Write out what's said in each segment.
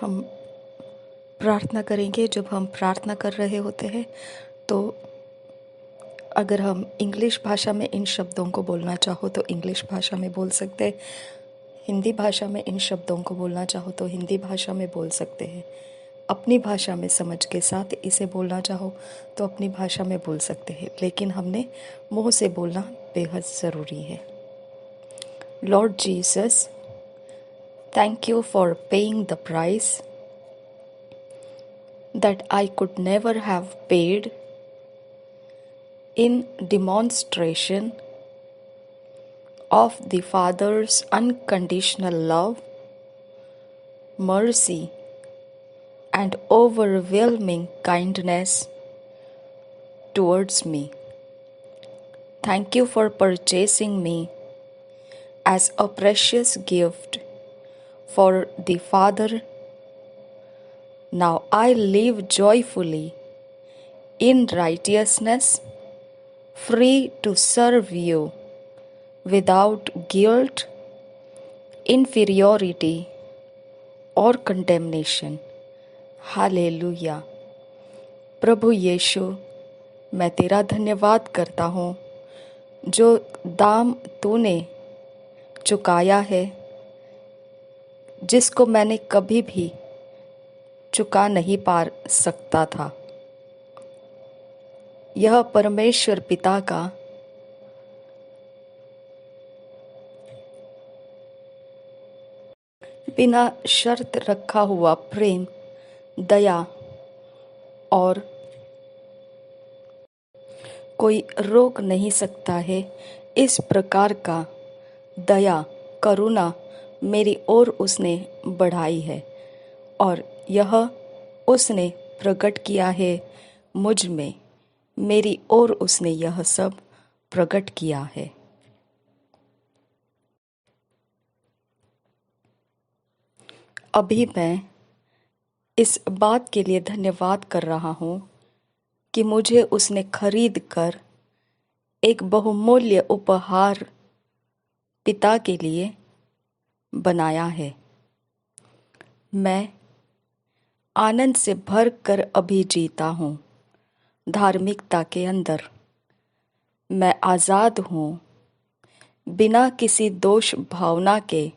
हम प्रार्थना करेंगे। जब हम प्रार्थना कर रहे होते हैं तो अगर हम इंग्लिश भाषा में इन शब्दों को बोलना चाहो तो इंग्लिश भाषा में बोल सकते हैं, हिंदी भाषा में इन शब्दों को बोलना चाहो तो हिंदी भाषा में बोल सकते हैं, अपनी भाषा में समझ के साथ इसे बोलना चाहो तो अपनी भाषा में बोल सकते हैं, लेकिन हमने मुंह से बोलना बेहद ज़रूरी है। Lord Jesus, thank you for paying the price that I could never have paid in demonstration of the Father's unconditional love, mercy, and overwhelming kindness towards me. Thank you for purchasing me as a precious gift for the Father. Now I live joyfully in righteousness, free to serve you without guilt, inferiority, or condemnation. Hallelujah. प्रभु यीशु, मैं तेरा धन्यवाद करता हूँ जो दाम तूने चुकाया है, जिसको मैंने कभी भी चुका नहीं पा सकता था। यह परमेश्वर पिता का बिना शर्त रखा हुआ प्रेम, दया और कोई रोक नहीं सकता है। इस प्रकार का दया, करुणा मेरी ओर उसने बढ़ाई है और यह उसने प्रकट किया है मुझ में। मेरी ओर उसने यह सब प्रकट किया है। अभी मैं इस बात के लिए धन्यवाद कर रहा हूँ कि मुझे उसने खरीद कर एक बहुमूल्य उपहार पिता के लिए बनाया है। मैं आनंद से भर कर अभी जीता हूँ, धार्मिकता के अंदर। मैं आज़ाद हूँ, बिना किसी दोष भावना के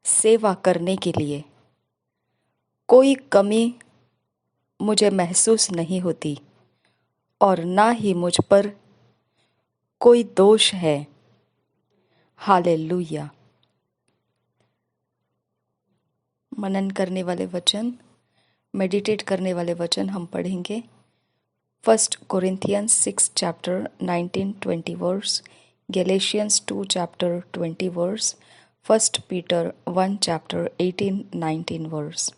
सेवा करने के लिए। कोई कमी मुझे महसूस नहीं होती और ना ही मुझ पर कोई दोष है। हालेलुया। मनन करने वाले वचन, मेडिटेट करने वाले वचन हम पढ़ेंगे। 1 Corinthians 6 chapter 19-20 verse, Galatians 2 chapter 20 verse, 1 Peter 1 chapter 18-19 verse।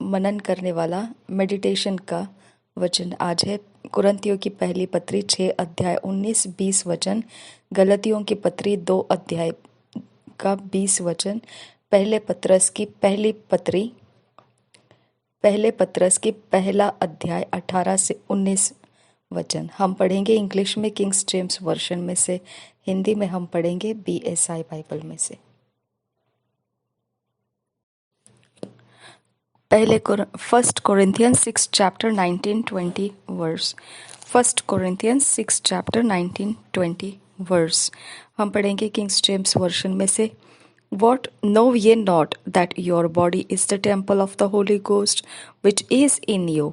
मनन करने वाला मेडिटेशन का वचन आज है कुरिन्थियों की पहली पत्री 6 अध्याय 19-20 वचन, गलतियों की पत्री 2 अध्याय का 20 वचन, पहले पत्रस की पहला अध्याय 18 से 19 वचन। हम पढ़ेंगे इंग्लिश में किंग्स जेम्स वर्जन में से, हिंदी में हम पढ़ेंगे BSI बाइबल में से। पहले 1 Corinthians 6 chapter 19-20 verse, 1 Corinthians 6 chapter 19-20 verse। हम पढ़ेंगे किंग्स जेम्स वर्जन में से। What know ye not that your body is the temple of the Holy Ghost, which is in you,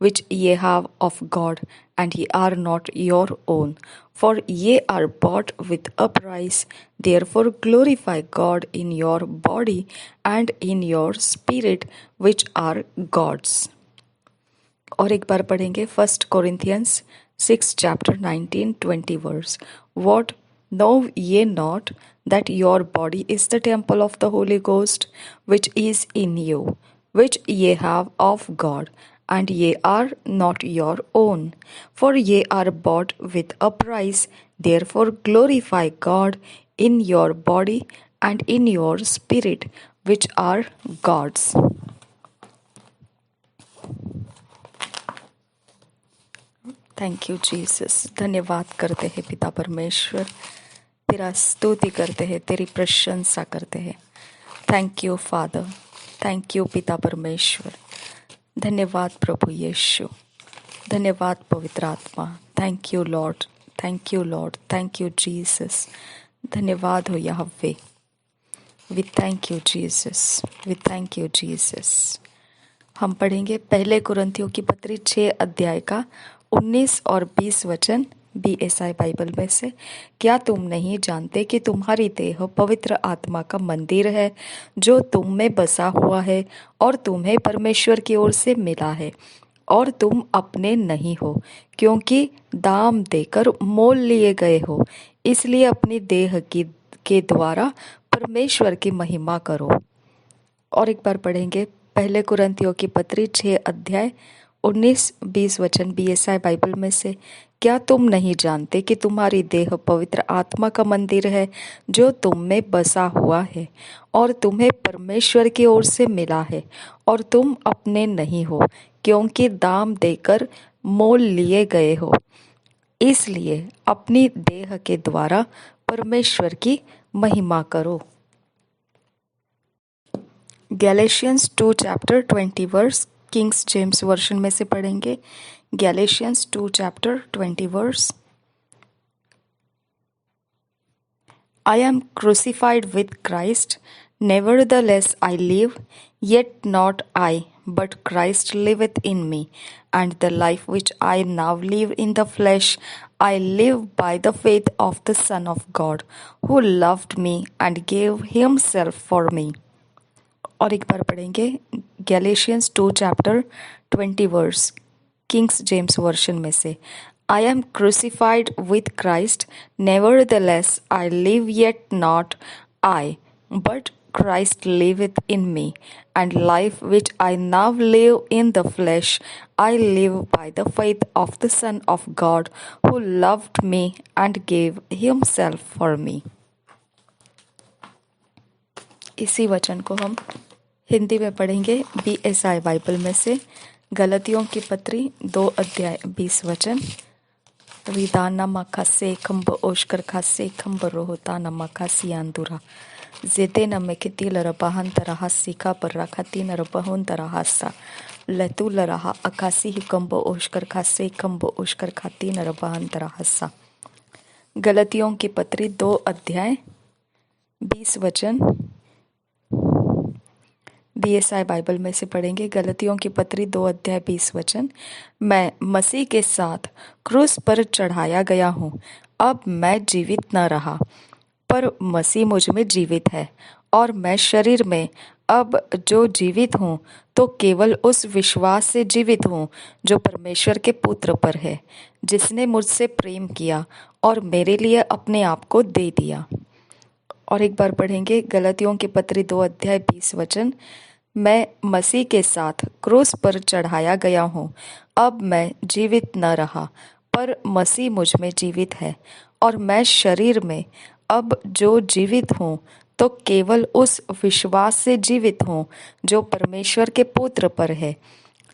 which ye have of God, and ye are not your own? For ye are bought with a price. Therefore glorify God in your body and in your spirit, which are God's। और एक बार पढ़ेंगे 1 Corinthians 6 chapter 19-20 verse। What know ye not that your body is the temple of the Holy Ghost, which is in you, which ye have of God, and ye are not your own? For ye are bought with a price. Therefore glorify God in your body and in your spirit, which are God's। Thank you Jesus. धन्यवाद करते हैं पिता परमेश्वर, तेरा स्तुति करते हैं, तेरी प्रशंसा करते हैं। Thank you father, thank you पिता परमेश्वर, धन्यवाद प्रभु यीशु, धन्यवाद पवित्र आत्मा, thank you lord, thank you lord, thank you Jesus, धन्यवाद हो यहोवे, we thank you Jesus, we thank you Jesus. हम पढ़ेंगे पहले कुरिन्थियों की पत्री 6 अध्याय का 19 और 20 वचन BSI बाइबल में से। क्या तुम नहीं जानते कि तुम्हारी देह पवित्र आत्मा का मंदिर है जो तुम में बसा हुआ है और तुम्हें परमेश्वर की ओर से मिला है, और तुम अपने नहीं हो क्योंकि दाम देकर मोल लिए गए हो। इसलिए अपनी देह के द्वारा परमेश्वर की महिमा करो। और एक बार पढ़ेंगे पहले कुरिन्थियों की पत्री 6 अध्याय 19-20 वचन BSI बाइबल में से। क्या तुम नहीं जानते कि तुम्हारी देह पवित्र आत्मा का मंदिर है जो तुम में बसा हुआ है और तुम्हें परमेश्वर की ओर से मिला है, और तुम अपने नहीं हो क्योंकि दाम देकर मोल लिए गए हो। इसलिए अपनी देह के द्वारा परमेश्वर की महिमा करो। Galatians 2 chapter 20 verse Kings James version में से पढ़ेंगे। Galatians 2 chapter 20 verse. I am crucified with Christ, nevertheless I live, yet not I, but Christ liveth in me, and the life which I now live in the flesh, I live by the faith of the Son of God, who loved me and gave himself for me। और एक बार पढ़ेंगे Galatians 2 chapter 20 verse Kings James version में से। I am crucified with Christ, nevertheless I live, yet not I, but Christ liveth in me, and life which I now live in the flesh, I live by the faith of the Son of God, who loved me and gave himself for me। इसी वचन को हम हिंदी में पढ़ेंगे BSI Bible में से। गलतियों की पत्री 2 अध्याय 20 वचन। विदाना मकासे खंब ओशकर खासे खंब रोहता न मकासी आंदुरा जेते न मेकिती लरबाहन तरहा सीखा पर रखती न रबहुन तरहासा लतू लरहा अकासी ही कंब ओशकर खासे खंब ओशकर खाती न रबाहन तरहासा। गलतियों की पत्री 2 अध्याय 20 वचन BSI बाइबल में से पढ़ेंगे। गलतियों की पत्री 2 अध्याय 20 वचन। मैं मसीह के साथ क्रूस पर चढ़ाया गया हूँ। अब मैं जीवित न रहा, पर मसीह मुझ में जीवित है, और मैं शरीर में अब जो जीवित हूँ तो केवल उस विश्वास से जीवित हूँ जो परमेश्वर के पुत्र पर है, जिसने मुझसे प्रेम किया और मेरे लिए अपने आप को दे दिया। और एक बार पढ़ेंगे गलतियों की पत्री 2 अध्याय 20 वचन। मैं मसीह के साथ क्रूस पर चढ़ाया गया हूँ। अब मैं जीवित न रहा, पर मसीह मुझ में जीवित है, और मैं शरीर में अब जो जीवित हूँ तो केवल उस विश्वास से जीवित हूँ जो परमेश्वर के पुत्र पर है,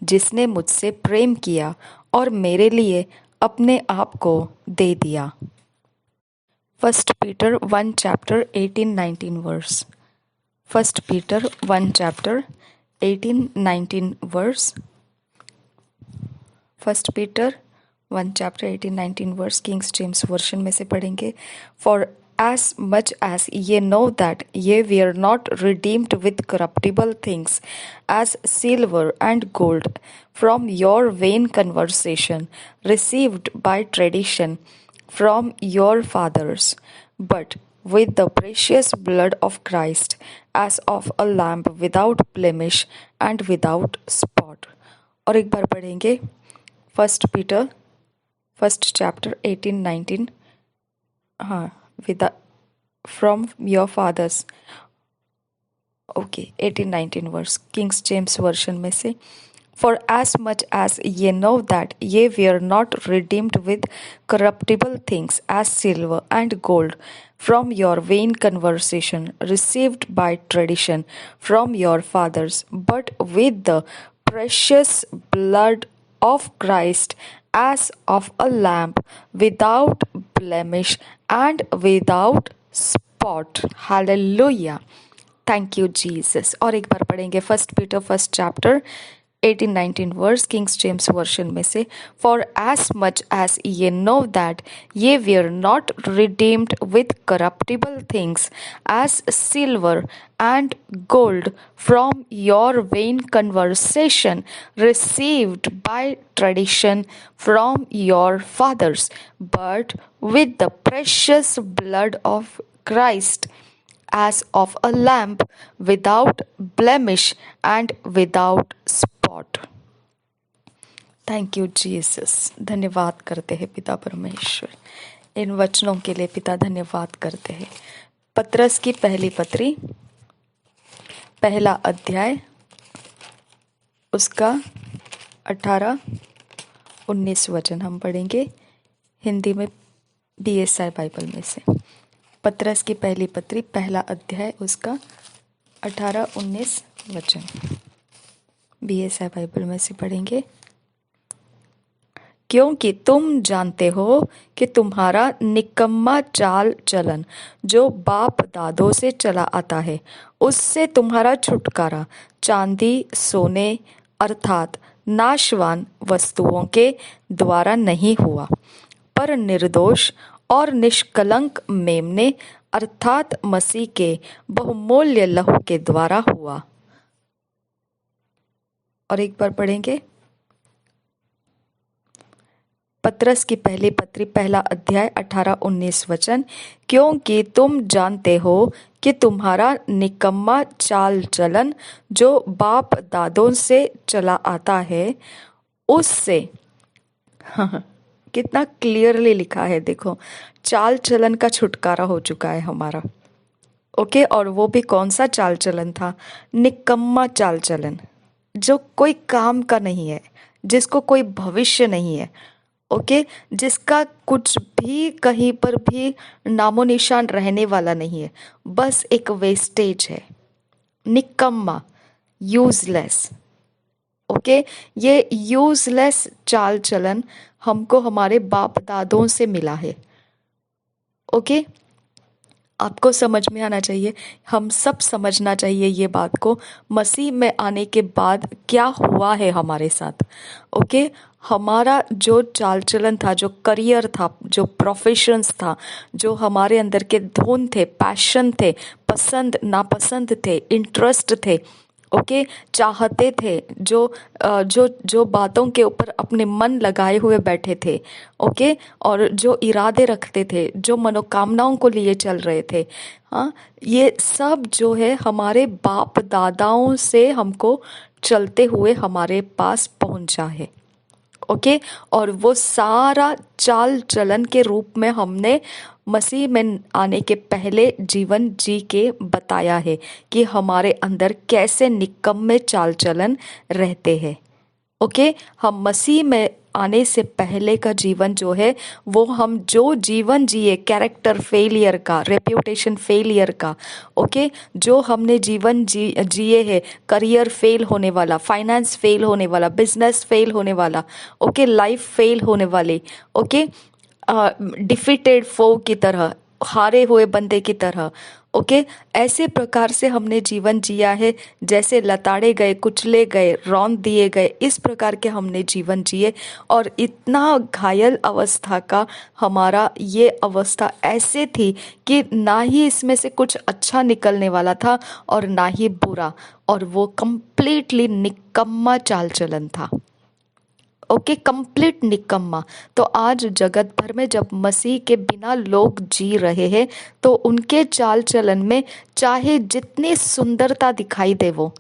जिसने मुझसे प्रेम किया और मेरे लिए अपने आप को दे दिया। 1 Peter 1 chapter 18-19 verse। 1 Peter 1 chapter 18-19 verse। 1 Peter 1 chapter 18-19 verse Kings James version में से पढ़ेंगे। For as much as ye know that ye were not redeemed with corruptible things, as silver and gold, from your vain conversation received by tradition from your fathers, but with the precious blood of Christ, as of a lamb without blemish and without spot। और एक बार पढ़ेंगे 1 Peter 1 chapter 18-19। हाँ, with from your fathers। Okay 18-19 verse Kings James version में से। For as much as ye know that ye were not redeemed with corruptible things, as silver and gold, from your vain conversation received by tradition from your fathers, but with the precious blood of Christ, as of a lamb without blemish and without spot। Hallelujah। Thank you Jesus. और एक बार पढ़ेंगे first Peter first chapter 18-19 verse Kings James version में से। For as much as ye know that ye were not redeemed with corruptible things as silver and gold from your vain conversation received by tradition from your fathers, but with the precious blood of Christ as of a lamb without blemish and without spot. Thank you Jesus. धन्यवाद करते हैं पिता परमेश्वर, इन वचनों के लिए पिता धन्यवाद करते हैं। पतरस की पहली पत्री पहला अध्याय उसका 18-19 वचन हम पढ़ेंगे हिंदी में BSI बाइबल में से। पतरस की पहली पत्री पहला अध्याय उसका 18-19 वचन BSI बाइबल में से पढ़ेंगे। क्योंकि तुम जानते हो कि तुम्हारा निकम्मा चाल चलन जो बाप दादों से चला आता है, उससे तुम्हारा छुटकारा चांदी सोने अर्थात नाशवान वस्तुओं के द्वारा नहीं हुआ, पर निर्दोष और निष्कलंक मेमने अर्थात मसीह के बहुमूल्य लहू के द्वारा हुआ। और एक बार पढ़ेंगे पतरस की पहली पत्री पहला अध्याय 18-19 वचन। क्योंकि तुम जानते हो कि तुम्हारा निकम्मा चाल चलन जो बाप दादों से चला आता है, उससे कितना क्लियरली लिखा है, देखो चाल चलन का छुटकारा हो चुका है हमारा। ओके, और वो भी कौन सा चाल चलन था? निकम्मा चाल चलन, जो कोई काम का नहीं है, जिसको कोई भविष्य नहीं है। ओके, जिसका कुछ भी कहीं पर भी नामो निशान रहने वाला नहीं है, बस एक वेस्टेज है, निकम्मा, यूजलेस। ओके, ये यूजलेस चाल चलन हमको हमारे बाप दादों से मिला है। ओके, आपको समझ में आना चाहिए, हम सब समझना चाहिए ये बात को, मसीह में आने के बाद क्या हुआ है हमारे साथ। ओके, हमारा जो चाल चलन था, जो करियर था, जो प्रोफेशंस था, जो हमारे अंदर के धुन थे, पैशन थे, पसंद नापसंद थे, इंटरेस्ट थे, ओके, चाहते थे, जो बातों के ऊपर अपने मन लगाए हुए बैठे थे, ओके, और जो इरादे रखते थे, जो मनोकामनाओं को लिए चल रहे थे, हाँ, ये सब जो है हमारे बाप दादाओं से हमको चलते हुए हमारे पास पहुंचा है। ओके, और वो सारा चाल चलन के रूप में हमने मसीह में आने के पहले जीवन जी के बताया है कि हमारे अंदर कैसे निकम्मे चाल चलन रहते हैं। ओके, हम मसीह में आने से पहले का जीवन जो है, वो हम जो जीवन जिए, कैरेक्टर फेलियर का, रेप्यूटेशन फेलियर का, ओके, जो हमने जीवन जिए है, करियर फेल होने वाला, फाइनेंस फेल होने वाला, बिजनेस फेल होने वाला, ओके, लाइफ फेल होने वाली, ओके, डिफीटेड फो की तरह, हारे हुए बंदे की तरह, ओके, ऐसे प्रकार से हमने जीवन जिया है, जैसे लताड़े गए, कुचले गए, रौंद दिए गए, इस प्रकार के हमने जीवन जिए। और इतना घायल अवस्था का हमारा ये अवस्था ऐसे थी कि ना ही इसमें से कुछ अच्छा निकलने वाला था और ना ही बुरा, और वो कंप्लीटली निकम्मा चाल चलन था। ओके, कंप्लीट निकम्मा। तो आज जगत भर में जब मसीह के बिना लोग जी रहे हैं, तो उनके चाल चलन में चाहे जितनी सुंदरता दिखाई दे वो,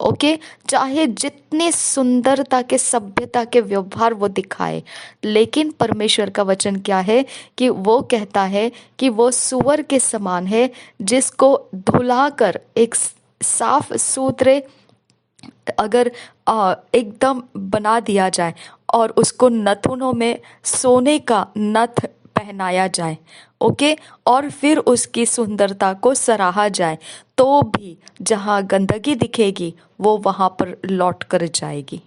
ओके, चाहे जितनी सुंदरता के सभ्यता के व्यवहार वो दिखाए, लेकिन परमेश्वर का वचन क्या है कि वो कहता है कि वो सुअर के समान है, जिसको धुलाकर एक साफ सुथरे अगर एकदम बना दिया जाए और उसको नथुनों में सोने का नथ पहनाया जाए, ओके, और फिर उसकी सुंदरता को सराहा जाए, तो भी जहाँ गंदगी दिखेगी वो वहाँ पर लौट कर जाएगी।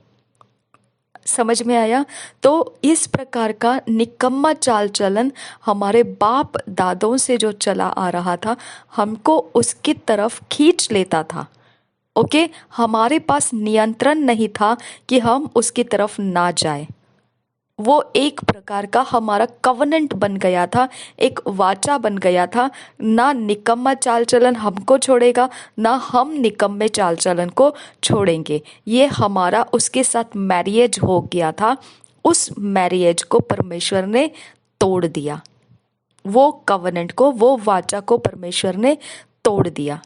समझ में आया? तो इस प्रकार का निकम्मा चाल चलन हमारे बाप दादों से जो चला आ रहा था, हमको उसकी तरफ खींच लेता था। ओके, हमारे पास नियंत्रण नहीं था कि हम उसकी तरफ ना जाए। वो एक प्रकार का हमारा कवनेंट बन गया था, एक वाचा बन गया था। ना निकम्मा चाल चलन हमको छोड़ेगा, ना हम निकम्मे चाल चलन को छोड़ेंगे। ये हमारा उसके साथ मैरिएज हो गया था। उस मैरिएज को परमेश्वर ने तोड़ दिया, वो कवनेंट को, वो वाचा को परमेश्वर ने तोड़ दिया।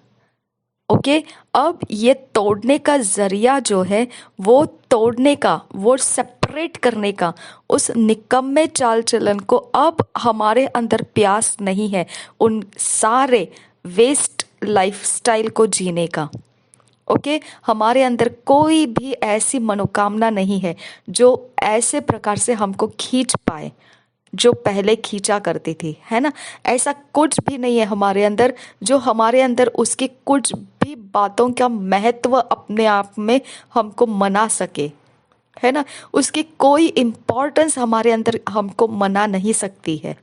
ओके, अब ये तोड़ने का जरिया जो है, वो तोड़ने का, वो सेपरेट करने का, उस निकम्मे चाल चलन को अब हमारे अंदर प्यास नहीं है उन सारे वेस्ट लाइफस्टाइल को जीने का। ओके, हमारे अंदर कोई भी ऐसी मनोकामना नहीं है जो ऐसे प्रकार से हमको खींच पाए जो पहले खींचा करती थी, है ना। ऐसा कुछ भी नहीं है हमारे अंदर जो हमारे अंदर उसकी कुछ भी बातों का महत्व अपने आप में हमको मना सके, है ना। उसकी कोई इम्पोर्टेंस हमारे अंदर हमको मना नहीं सकती है।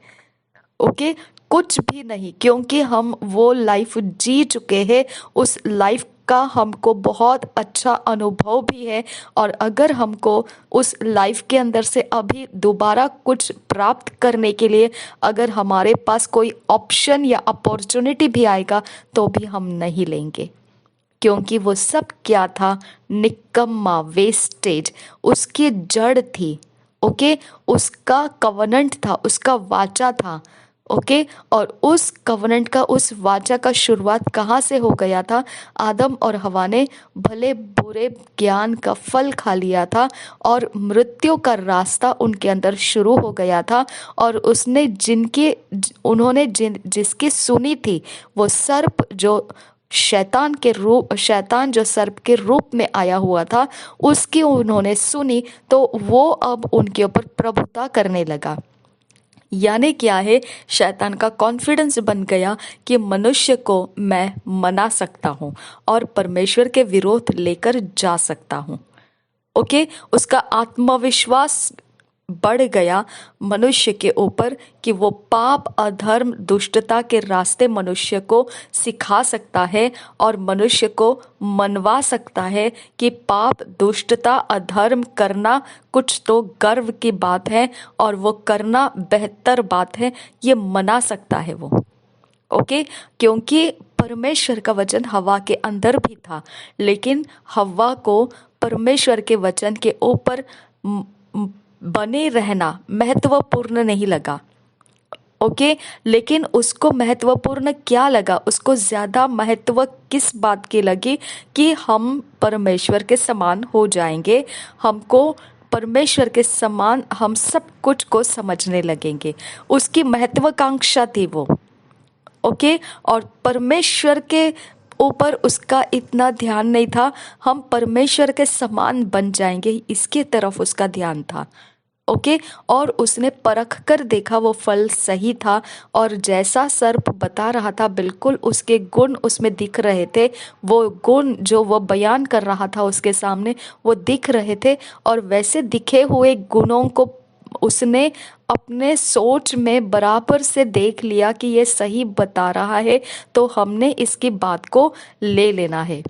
ओके, कुछ भी नहीं, क्योंकि हम वो लाइफ जी चुके हैं। उस लाइफ का हमको बहुत अच्छा अनुभव भी है। और अगर हमको उस लाइफ के अंदर से अभी दोबारा कुछ प्राप्त करने के लिए अगर हमारे पास कोई ऑप्शन या अपॉर्चुनिटी भी आएगा तो भी हम नहीं लेंगे, क्योंकि वो सब क्या था? निकम्मा, वेस्टेज उसकी जड़ थी। ओके, उसका कवनेंट था, उसका वाचा था। ओके, और उस कवनेंट का, उस वाचा का शुरुआत कहाँ से हो गया था? आदम और हवा ने भले बुरे ज्ञान का फल खा लिया था और मृत्यु का रास्ता उनके अंदर शुरू हो गया था। और उसने उन्होंने जिसकी सुनी थी, वो सर्प जो शैतान जो सर्प के रूप में आया हुआ था, उसकी उन्होंने सुनी, तो वो अब उनके ऊपर प्रभुता करने लगा। यानी क्या है? शैतान का कॉन्फिडेंस बन गया कि मनुष्य को मैं मना सकता हूँ और परमेश्वर के विरोध लेकर जा सकता हूँ। ओके, उसका आत्मविश्वास बढ़ गया मनुष्य के ऊपर कि वो पाप, अधर्म, दुष्टता के रास्ते मनुष्य को सिखा सकता है और मनुष्य को मनवा सकता है कि पाप, दुष्टता, अधर्म करना कुछ तो गर्व की बात है और वो करना बेहतर बात है, ये मना सकता है वो। ओके, क्योंकि परमेश्वर का वचन हवा के अंदर भी था, लेकिन हवा को परमेश्वर के वचन के ऊपर बने रहना महत्वपूर्ण नहीं लगा। ओके, लेकिन उसको महत्वपूर्ण क्या लगा? उसको ज्यादा महत्व किस बात की लगी? कि हम परमेश्वर के समान हो जाएंगे, हमको परमेश्वर के समान हम सब कुछ को समझने लगेंगे। उसकी महत्वाकांक्षा थी वो। ओके, और परमेश्वर के ऊपर उसका इतना ध्यान नहीं था हम परमेश्वर के समान बन जाएंगे, इसके तरफ उसका ध्यान था। ओके, और उसने परख कर देखा, वो फल सही था और जैसा सर्प बता रहा था बिल्कुल उसके गुण उसमें दिख रहे थे। वो गुण जो वो बयान कर रहा था उसके सामने, वो दिख रहे थे। और वैसे दिखे हुए गुणों को उसने अपने सोच में बराबर से देख लिया कि ये सही बता रहा है, तो हमने इसकी बात को ले लेना है।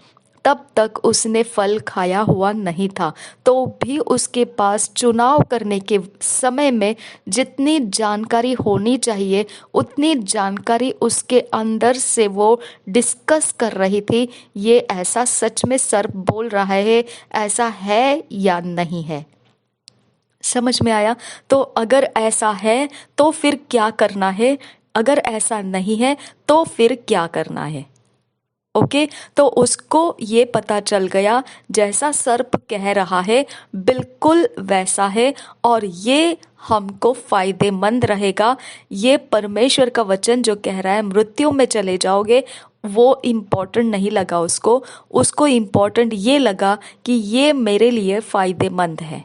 तब तक उसने फल खाया हुआ नहीं था, तो भी उसके पास चुनाव करने के समय में जितनी जानकारी होनी चाहिए उतनी जानकारी उसके अंदर से वो डिस्कस कर रही थी। ये ऐसा सच में सर्प बोल रहा है, ऐसा है या नहीं है? समझ में आया? तो अगर ऐसा है तो फिर क्या करना है, अगर ऐसा नहीं है तो फिर क्या करना है? ओके, तो उसको ये पता चल गया जैसा सर्प कह रहा है बिल्कुल वैसा है और ये हमको फायदेमंद रहेगा। ये परमेश्वर का वचन जो कह रहा है मृत्यु में चले जाओगे, वो इम्पोर्टेंट नहीं लगा उसको इम्पोर्टेंट ये लगा कि ये मेरे लिए फायदेमंद है।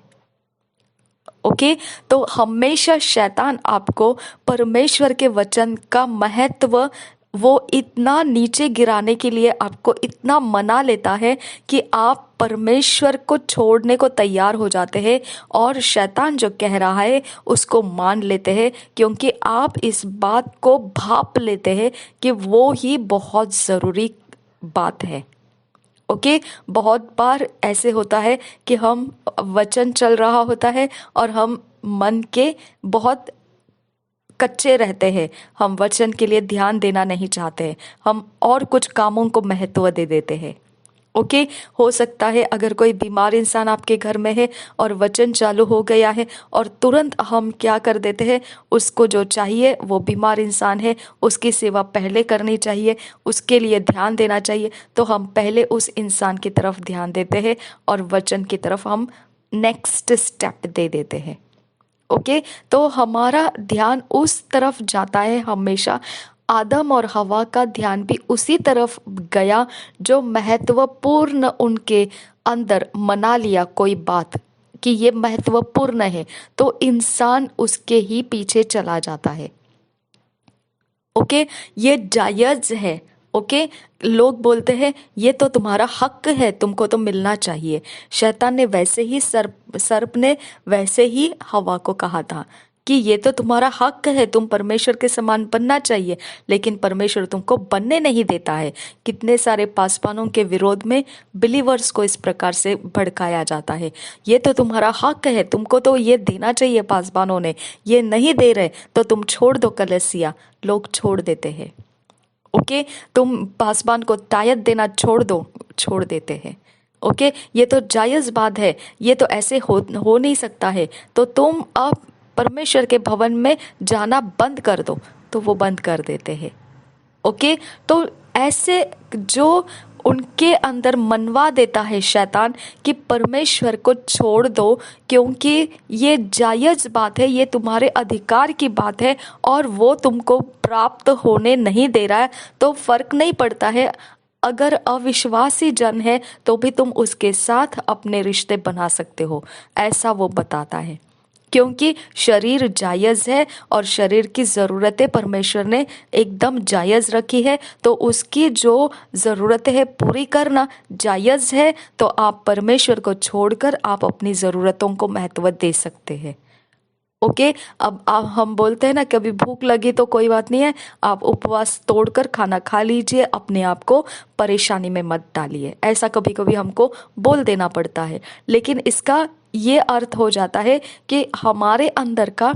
ओके, तो हमेशा शैतान आपको परमेश्वर के वचन का महत्व वो इतना नीचे गिराने के लिए आपको इतना मना लेता है कि आप परमेश्वर को छोड़ने को तैयार हो जाते हैं और शैतान जो कह रहा है उसको मान लेते हैं, क्योंकि आप इस बात को भाप लेते हैं कि वो ही बहुत ज़रूरी बात है। ओके, बहुत बार ऐसे होता है कि हम वचन चल रहा होता है और हम मन के बहुत कच्चे रहते हैं, हम वचन के लिए ध्यान देना नहीं चाहते, हम और कुछ कामों को महत्व दे देते हैं। ओके, हो सकता है अगर कोई बीमार इंसान आपके घर में है और वचन चालू हो गया है और तुरंत हम क्या कर देते हैं, उसको जो चाहिए, वो बीमार इंसान है उसकी सेवा पहले करनी चाहिए, उसके लिए ध्यान देना चाहिए, तो हम पहले उस इंसान की तरफ ध्यान देते हैं और वचन की तरफ हम नेक्स्ट स्टेप दे देते हैं। ओके, तो हमारा ध्यान उस तरफ जाता है हमेशा। आदम और हवा का ध्यान भी उसी तरफ गया जो महत्वपूर्ण उनके अंदर मना लिया कोई बात कि ये महत्वपूर्ण है, तो इंसान उसके ही पीछे चला जाता है। ओके, ये जायज है। ओके, लोग बोलते हैं ये तो तुम्हारा हक है, तुमको तो मिलना चाहिए। शैतान ने वैसे ही सर्प ने वैसे ही हवा को कहा था कि ये तो तुम्हारा हक है, तुम परमेश्वर के समान बनना चाहिए, लेकिन परमेश्वर तुमको बनने नहीं देता है। कितने सारे पासवानों के विरोध में बिलीवर्स को इस प्रकार से भड़काया जाता है, ये तो तुम्हारा हक है, तुमको तो ये देना चाहिए, पासवानों ने ये नहीं दे रहे तो तुम छोड़ दो कलीसिया। लोग छोड़ देते हैं। ओके, तुम पासवान को तायत देना छोड़ दो, छोड़ देते हैं। ओके, ये तो जायज़ बात है, ये तो ऐसे हो नहीं सकता है, तो तुम अब परमेश्वर के भवन में जाना बंद कर दो, तो वो बंद कर देते हैं। ओके, तो ऐसे जो उनके अंदर मनवा देता है शैतान कि परमेश्वर को छोड़ दो, क्योंकि ये जायज़ बात है, ये तुम्हारे अधिकार की बात है और वो तुमको प्राप्त होने नहीं दे रहा है, तो फर्क नहीं पड़ता है अगर अविश्वासी जन है तो भी तुम उसके साथ अपने रिश्ते बना सकते हो, ऐसा वो बताता है। क्योंकि शरीर जायज़ है और शरीर की ज़रूरतें परमेश्वर ने एकदम जायज़ रखी है, तो उसकी जो ज़रूरतें हैं पूरी करना जायज़ है, तो आप परमेश्वर को छोड़कर आप अपनी ज़रूरतों को महत्व दे सकते हैं। ओके, अब आप हम बोलते हैं ना, कभी भूख लगी तो कोई बात नहीं है, आप उपवास तोड़कर खाना खा लीजिए, अपने आप को परेशानी में मत डालिए, ऐसा कभी कभी हमको बोल देना पड़ता है। लेकिन इसका ये अर्थ हो जाता है कि हमारे अंदर का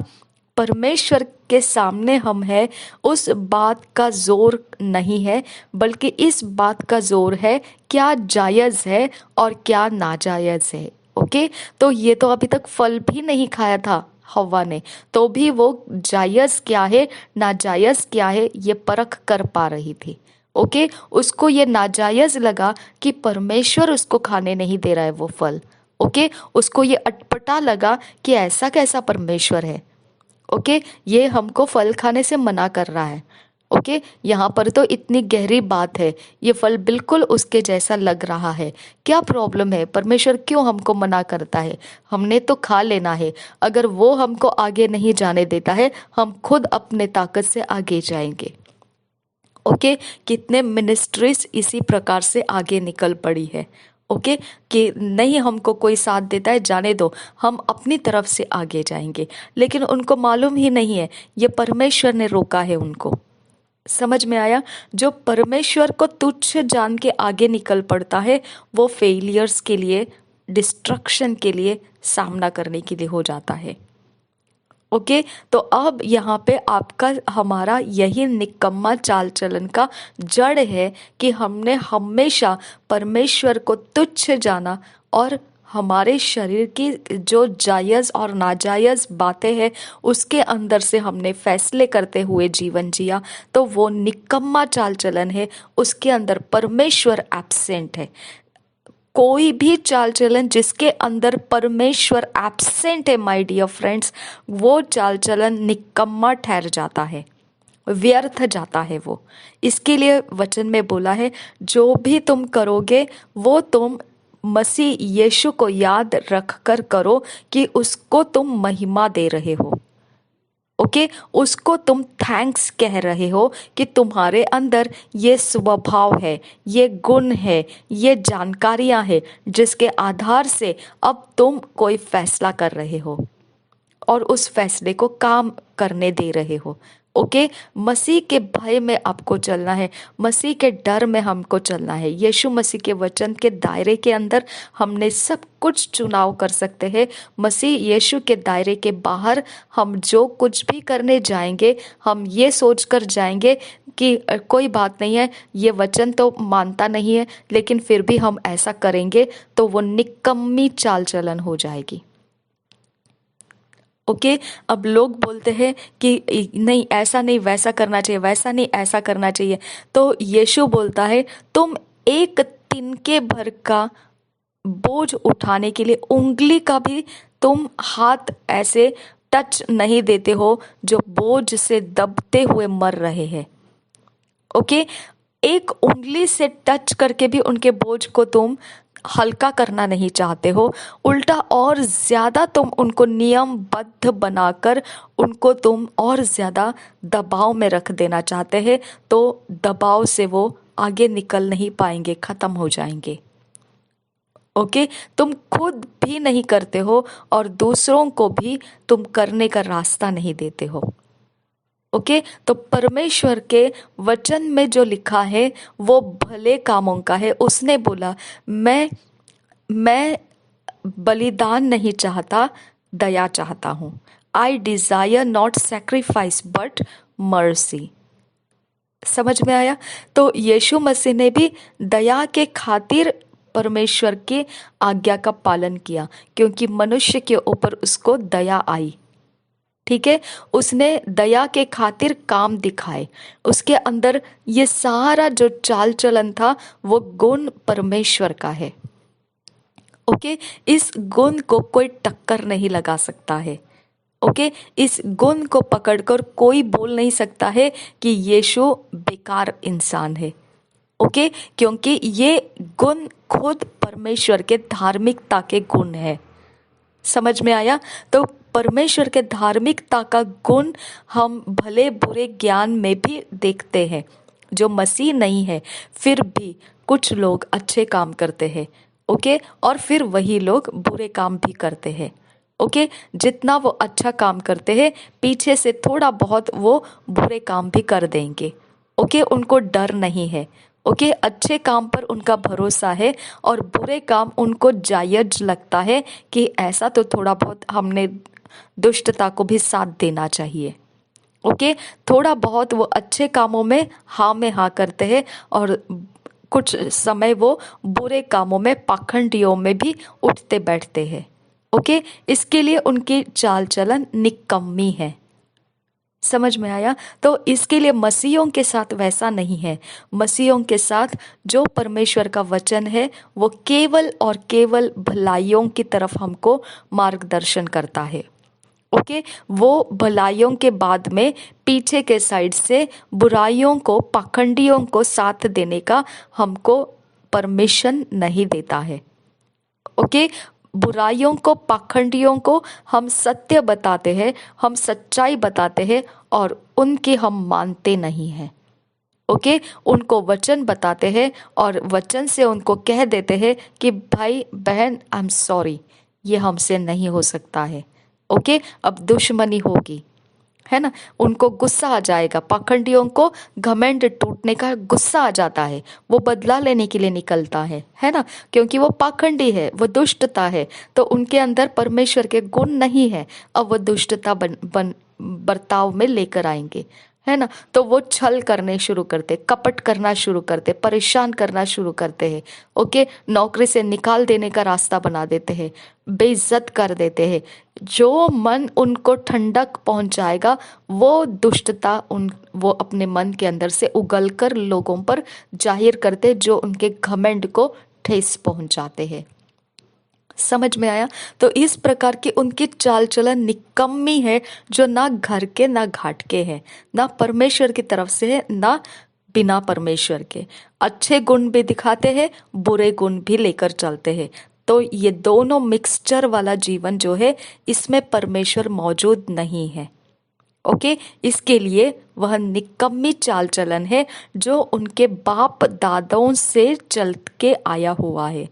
परमेश्वर के सामने हम है, उस बात का जोर नहीं है, बल्कि इस बात का जोर है क्या जायज़ है और क्या नाजायज़ है। ओके, तो ये तो अभी तक फल भी नहीं खाया था हवा ने, तो भी वो जायज़ क्या है नाजायज़ क्या है ये परख कर पा रही थी। ओके, उसको ये नाजायज़ लगा कि परमेश्वर उसको खाने नहीं दे रहा है वो फल। ओके, उसको ये अटपटा लगा कि ऐसा कैसा परमेश्वर है। ओके, ये हमको फल खाने से मना कर रहा है। ओके, यहाँ पर तो इतनी गहरी बात है, ये फल बिल्कुल उसके जैसा लग रहा है। क्या प्रॉब्लम है, परमेश्वर क्यों हमको मना करता है? हमने तो खा लेना है। अगर वो हमको आगे नहीं जाने देता है, हम खुद अपने ताकत से आगे जाएंगे। ओके, कितने मिनिस्ट्रीज इसी प्रकार से आगे निकल पड़ी है। ओके, कि नहीं हमको कोई साथ देता है, जाने दो, हम अपनी तरफ से आगे जाएंगे, लेकिन उनको मालूम ही नहीं है ये परमेश्वर ने रोका है उनको। समझ में आया? जो परमेश्वर को तुच्छ जान के आगे निकल पड़ता है वो फेलियर्स के लिए, डिस्ट्रक्शन के लिए सामना करने के लिए हो जाता है। ओके, तो अब यहाँ पे आपका हमारा यही निकम्मा चाल चलन का जड़ है कि हमने हमेशा परमेश्वर को तुच्छ जाना और हमारे शरीर की जो जायज़ और नाजायज़ बातें हैं उसके अंदर से हमने फैसले करते हुए जीवन जिया, तो वो निकम्मा चाल चलन है, उसके अंदर परमेश्वर एब्सेंट है। कोई भी चाल चलन जिसके अंदर परमेश्वर एब्सेंट है माय डियर फ्रेंड्स, वो चाल चलन निकम्मा ठहर जाता है, व्यर्थ जाता है वो। इसके लिए वचन में बोला है जो भी तुम करोगे वो तुम मसीह यीशु को याद रख कर करो कि उसको तुम महिमा दे रहे हो। ओके, उसको तुम थैंक्स कह रहे हो कि तुम्हारे अंदर ये स्वभाव है, ये गुण है, ये जानकारियां है जिसके आधार से अब तुम कोई फैसला कर रहे हो और उस फैसले को काम करने दे रहे हो। ओके, मसीह के भय में आपको चलना है, मसीह के डर में हमको चलना है। यीशु मसीह के वचन के दायरे के अंदर हमने सब कुछ चुनाव कर सकते हैं। मसीह यीशु के दायरे के बाहर हम जो कुछ भी करने जाएंगे, हम ये सोचकर जाएंगे कि कोई बात नहीं है, ये वचन तो मानता नहीं है, लेकिन फिर भी हम ऐसा करेंगे, तो वो निकम्मी चाल चलन हो जाएगी। ओके, अब लोग बोलते हैं कि नहीं ऐसा नहीं वैसा करना चाहिए, वैसा नहीं ऐसा करना चाहिए। तो यीशु बोलता है तुम एक तिनके भर का बोझ उठाने के लिए उंगली का भी तुम हाथ ऐसे टच नहीं देते हो जो बोझ से दबते हुए मर रहे हैं। ओके, एक उंगली से टच करके भी उनके बोझ को तुम हल्का करना नहीं चाहते हो, उल्टा और ज्यादा तुम उनको नियमबद्ध बनाकर उनको तुम और ज्यादा दबाव में रख देना चाहते हैं। तो दबाव से वो आगे निकल नहीं पाएंगे, खत्म हो जाएंगे। ओके, तुम खुद भी नहीं करते हो और दूसरों को भी तुम करने का रास्ता नहीं देते हो। ओके, तो परमेश्वर के वचन में जो लिखा है वो भले कामों का है। उसने बोला मैं बलिदान नहीं चाहता, दया चाहता हूं। आई Dzire not sacrifice but mercy. समझ में आया? तो यीशु मसीह ने भी दया के खातिर परमेश्वर की आज्ञा का पालन किया, क्योंकि मनुष्य के ऊपर उसको दया आई। ठीक है, उसने दया के खातिर काम दिखाए, उसके अंदर ये सारा जो चाल चलन था वो गुण परमेश्वर का है। ओके, इस गुण को कोई टक्कर नहीं लगा सकता है। ओके, इस गुण को पकड़कर कोई बोल नहीं सकता है कि यीशु बेकार इंसान है। ओके, क्योंकि ये गुण खुद परमेश्वर के धार्मिकता के गुण है। समझ में आया? तो परमेश्वर के धार्मिकता का गुण हम भले बुरे ज्ञान में भी देखते हैं। जो मसीह नहीं है फिर भी कुछ लोग अच्छे काम करते हैं। ओके, और फिर वही लोग बुरे काम भी करते हैं। ओके, जितना वो अच्छा काम करते हैं पीछे से थोड़ा बहुत वो बुरे काम भी कर देंगे। ओके, उनको डर नहीं है। ओके, अच्छे काम पर उनका भरोसा है और बुरे काम उनको जायज लगता है कि ऐसा तो थोड़ा बहुत हमने दुष्टता को भी साथ देना चाहिए। ओके, थोड़ा बहुत वो अच्छे कामों में हाँ करते हैं और कुछ समय वो बुरे कामों में पाखंडियों में भी उठते बैठते हैं। ओके, इसके लिए उनकी चाल चलन निकम्मी है। समझ में आया? तो इसके लिए मसीहों के साथ वैसा नहीं है। मसीहों के साथ जो परमेश्वर का वचन है वो केवल और केवल भलाइयों की तरफ हमको मार्गदर्शन करता है। ओके, वो भलाइयों के बाद में पीछे के साइड से बुराइयों को, पाखंडियों को साथ देने का हमको परमिशन नहीं देता है। ओके, बुराइयों को, पाखंडियों को हम सत्य बताते हैं, हम सच्चाई बताते हैं और उनकी हम मानते नहीं हैं। ओके, उनको वचन बताते हैं और वचन से उनको कह देते हैं कि भाई बहन आई एम सॉरी, ये हमसे नहीं हो सकता है। ओके, अब दुश्मनी होगी, है ना? उनको गुस्सा आ जाएगा, पाखंडियों को घमंड टूटने का गुस्सा आ जाता है, वो बदला लेने के लिए निकलता है ना? क्योंकि वो पाखंडी है, वो दुष्टता है, तो उनके अंदर परमेश्वर के गुण नहीं है। अब वो दुष्टता बर्ताव में लेकर आएंगे, है ना? तो वो छल करने शुरू करते, कपट करना शुरू करते, परेशान करना शुरू करते हैं। ओके, नौकरी से निकाल देने का रास्ता बना देते हैं, बेइज्जत कर देते हैं। जो मन उनको ठंडक पहुंचाएगा वो दुष्टता वो अपने मन के अंदर से उगल कर लोगों पर जाहिर करते, जो उनके घमंड को ठेस पहुंचाते हैं। समझ में आया? तो इस प्रकार की उनकी चाल चलन निकम्मी है, जो ना घर के ना घाट के है, ना परमेश्वर की तरफ से है, ना बिना परमेश्वर के। अच्छे गुण भी दिखाते हैं, बुरे गुण भी लेकर चलते हैं। तो ये दोनों मिक्सचर वाला जीवन जो है, इसमें परमेश्वर मौजूद नहीं है। ओके, इसके लिए वह निकम्मी चाल चलन है जो उनके बाप दादाओं से चल के आया हुआ है।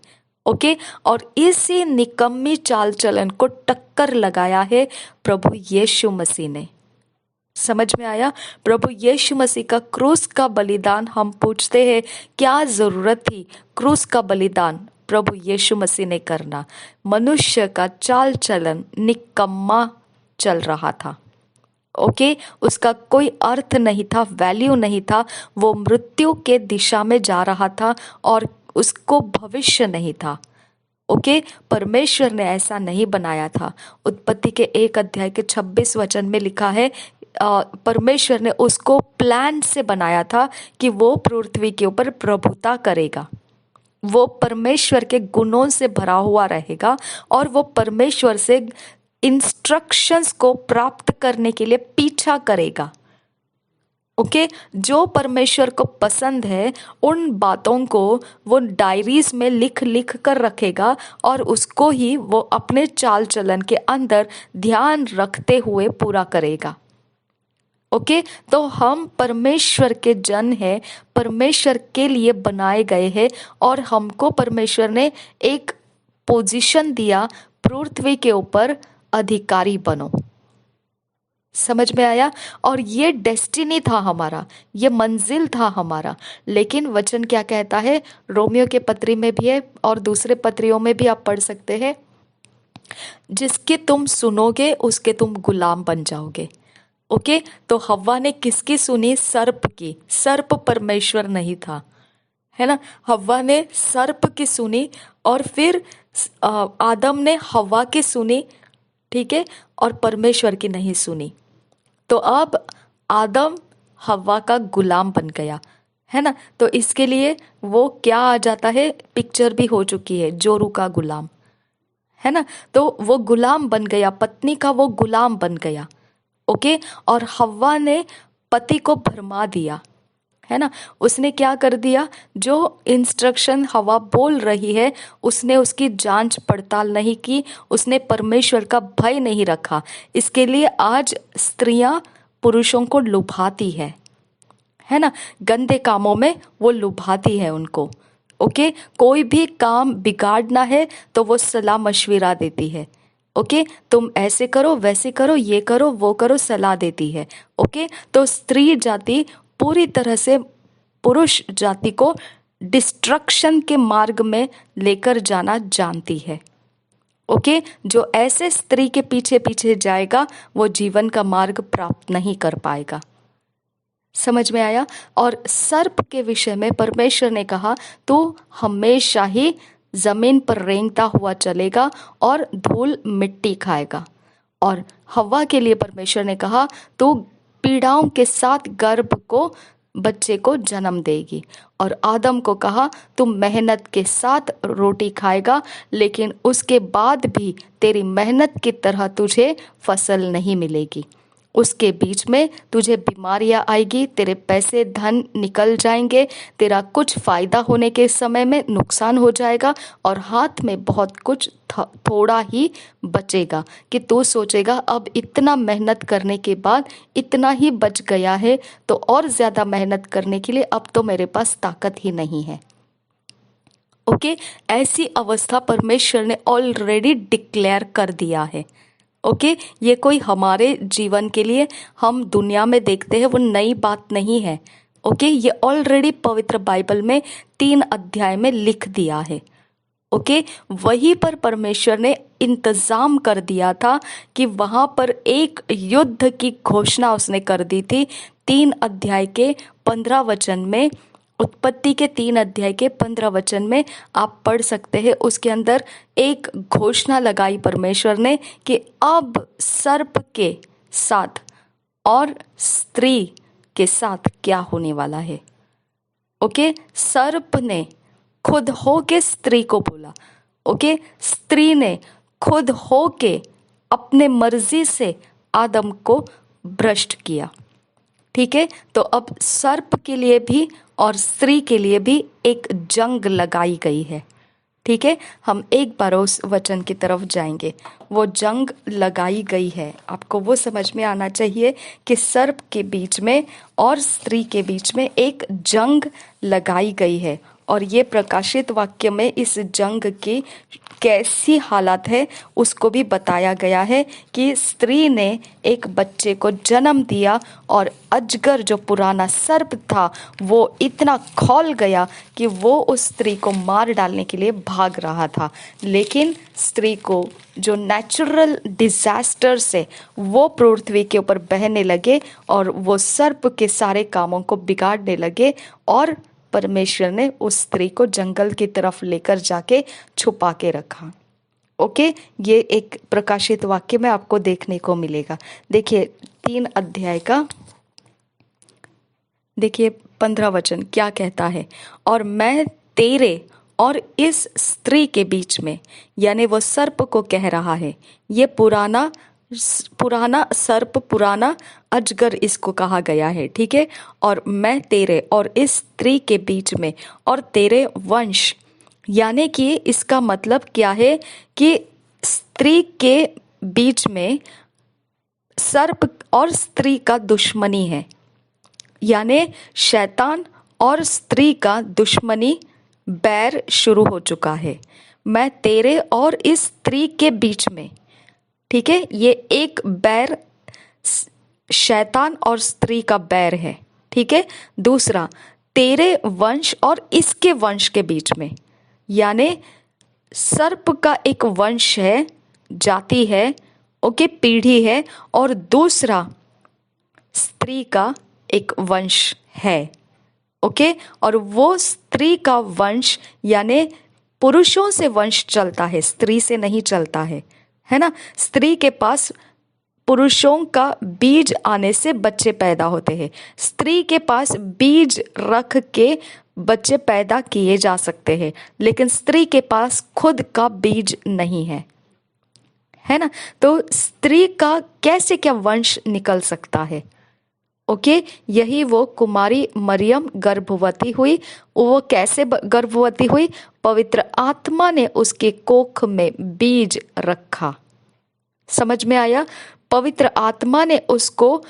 ओके, और इसी निकम्मी चाल चलन को टक्कर लगाया है प्रभु यीशु मसीह ने। समझ में आया? प्रभु यीशु मसीह का क्रूस का बलिदान, हम पूछते हैं क्या जरूरत थी क्रूस का बलिदान प्रभु यीशु मसीह ने करना? मनुष्य का चाल चलन निकम्मा चल रहा था। ओके, उसका कोई अर्थ नहीं था, वैल्यू नहीं था, वो मृत्यु के दिशा में जा रहा था और उसको भविष्य नहीं था। ओके, परमेश्वर ने ऐसा नहीं बनाया था। उत्पत्ति के 1 अध्याय के 26 वचन में लिखा है, परमेश्वर ने उसको प्लान से बनाया था कि वो पृथ्वी के ऊपर प्रभुता करेगा, वो परमेश्वर के गुणों से भरा हुआ रहेगा और वो परमेश्वर से इंस्ट्रक्शंस को प्राप्त करने के लिए पीछा करेगा। ओके, जो परमेश्वर को पसंद है उन बातों को वो डायरीज में लिख लिख कर रखेगा और उसको ही वो अपने चाल चलन के अंदर ध्यान रखते हुए पूरा करेगा। ओके, तो हम परमेश्वर के जन हैं, परमेश्वर के लिए बनाए गए हैं और हमको परमेश्वर ने एक पोजीशन दिया, पृथ्वी के ऊपर अधिकारी बनो। समझ में आया? और ये डेस्टिनी था हमारा, ये मंजिल था हमारा। लेकिन वचन क्या कहता है, रोमियो के पत्री में भी है और दूसरे पत्रियों में भी आप पढ़ सकते हैं, जिसके तुम सुनोगे उसके तुम गुलाम बन जाओगे। ओके, तो हव्वा ने किसकी सुनी? सर्प की। सर्प परमेश्वर नहीं था, है ना? हव्वा ने सर्प की सुनी और फिर आदम ने हव्वा की सुनी, ठीक है, और परमेश्वर की नहीं सुनी। तो अब आदम हव्वा का गुलाम बन गया, है ना? तो इसके लिए वो क्या आ जाता है, पिक्चर भी हो चुकी है, जोरू का गुलाम, है ना? तो वो गुलाम बन गया, पत्नी का वो गुलाम बन गया। ओके, और हव्वा ने पति को भरमा दिया, है ना? उसने क्या कर दिया, जो इंस्ट्रक्शन हवा बोल रही है उसने उसकी जांच पड़ताल नहीं की, उसने परमेश्वर का भय नहीं रखा। इसके लिए आज स्त्रियां पुरुषों को लुभाती है ना? गंदे कामों में वो लुभाती है उनको। ओके, कोई भी काम बिगाड़ना है तो वो सलाह मशविरा देती है। ओके, तुम ऐसे करो, वैसे करो, ये करो, वो करो, सलाह देती है। ओके, तो स्त्री जाति पूरी तरह से पुरुष जाति को डिस्ट्रक्शन के मार्ग में लेकर जाना जानती है। ओके, जो ऐसे स्त्री के पीछे पीछे जाएगा वो जीवन का मार्ग प्राप्त नहीं कर पाएगा। समझ में आया? और सर्प के विषय में परमेश्वर ने कहा, तू हमेशा ही जमीन पर रेंगता हुआ चलेगा और धूल मिट्टी खाएगा। और हव्वा के लिए परमेश्वर ने कहा, तू पीड़ाओं के साथ गर्भ को, बच्चे को जन्म देगी। और आदम को कहा, तू मेहनत के साथ रोटी खाएगा, लेकिन उसके बाद भी तेरी मेहनत की तरह तुझे फसल नहीं मिलेगी। उसके बीच में तुझे बीमारियां आएगी, तेरे पैसे धन निकल जाएंगे, तेरा कुछ फायदा होने के समय में नुकसान हो जाएगा और हाथ में बहुत कुछ थोड़ा ही बचेगा कि तू सोचेगा अब इतना मेहनत करने के बाद इतना ही बच गया है तो और ज्यादा मेहनत करने के लिए अब तो मेरे पास ताकत ही नहीं है। ओके, ऐसी अवस्था परमेश्वर ने ऑलरेडी डिक्लेयर कर दिया है। ओके, ये कोई हमारे जीवन के लिए हम दुनिया में देखते हैं वो नई बात नहीं है। ओके, ये ऑलरेडी पवित्र बाइबल में 3 अध्याय में लिख दिया है। ओके, वहीं पर परमेश्वर ने इंतजाम कर दिया था कि वहां पर एक युद्ध की घोषणा उसने कर दी थी। 3 अध्याय के 15 वचन में, उत्पत्ति के 3 अध्याय के 15 वचन में आप पढ़ सकते हैं। उसके अंदर एक घोषणा लगाई परमेश्वर ने कि अब सर्प के साथ और स्त्री के साथ क्या होने वाला है। ओके, सर्प ने खुद हो के स्त्री को बोला। ओके, स्त्री ने खुद हो के अपने मर्जी से आदम को भ्रष्ट किया। ठीक है, तो अब सर्प के लिए भी और स्त्री के लिए भी एक जंग लगाई गई है। ठीक है, हम एक बार उस वचन की तरफ जाएंगे। वो जंग लगाई गई है, आपको वो समझ में आना चाहिए कि सर्प के बीच में और स्त्री के बीच में एक जंग लगाई गई है। और ये प्रकाशित वाक्य में इस जंग की कैसी हालत है उसको भी बताया गया है कि स्त्री ने एक बच्चे को जन्म दिया और अजगर जो पुराना सर्प था वो इतना खौल गया कि वो उस स्त्री को मार डालने के लिए भाग रहा था। लेकिन स्त्री को जो नेचुरल डिजास्टर से वो पृथ्वी के ऊपर बहने लगे और वो सर्प के सारे कामों को बिगाड़ने लगे और परमेश्वर ने उस स्त्री को जंगल की तरफ लेकर जाके छुपा के रखा। ओके, ये एक प्रकाशित वाक्य में आपको देखने को मिलेगा। देखिए 3 अध्याय का देखिए 15 वचन क्या कहता है। और मैं तेरे और इस स्त्री के बीच में, यानी वो सर्प को कह रहा है, ये पुराना सर्प, पुराना अजगर इसको कहा गया है, ठीक है। और मैं तेरे और इस स्त्री के बीच में और तेरे वंश, यानी कि इसका मतलब क्या है कि स्त्री के बीच में सर्प और स्त्री का दुश्मनी है, यानी शैतान और स्त्री का दुश्मनी, बैर शुरू हो चुका है। मैं तेरे और इस स्त्री के बीच में, ठीक है, ये एक बैर शैतान और स्त्री का बैर है, ठीक है। दूसरा, तेरे वंश और इसके वंश के बीच में, यानी सर्प का एक वंश है, जाति है, ओके, पीढ़ी है, और दूसरा स्त्री का एक वंश है, ओके। और वो स्त्री का वंश यानी पुरुषों से वंश चलता है, स्त्री से नहीं चलता है ना। स्त्री के पास पुरुषों का बीज आने से बच्चे पैदा होते हैं, स्त्री के पास बीज रख के बच्चे पैदा किए जा सकते हैं, लेकिन स्त्री के पास खुद का बीज नहीं है ना। तो स्त्री का कैसे क्या वंश निकल सकता है? ओके, यही वो कुमारी मरियम गर्भवती हुई। वो कैसे गर्भवती हुई? पवित्र आत्मा ने उसके कोख में बीज रखा। समझ में आया? पवित्र आत्मा ने उसको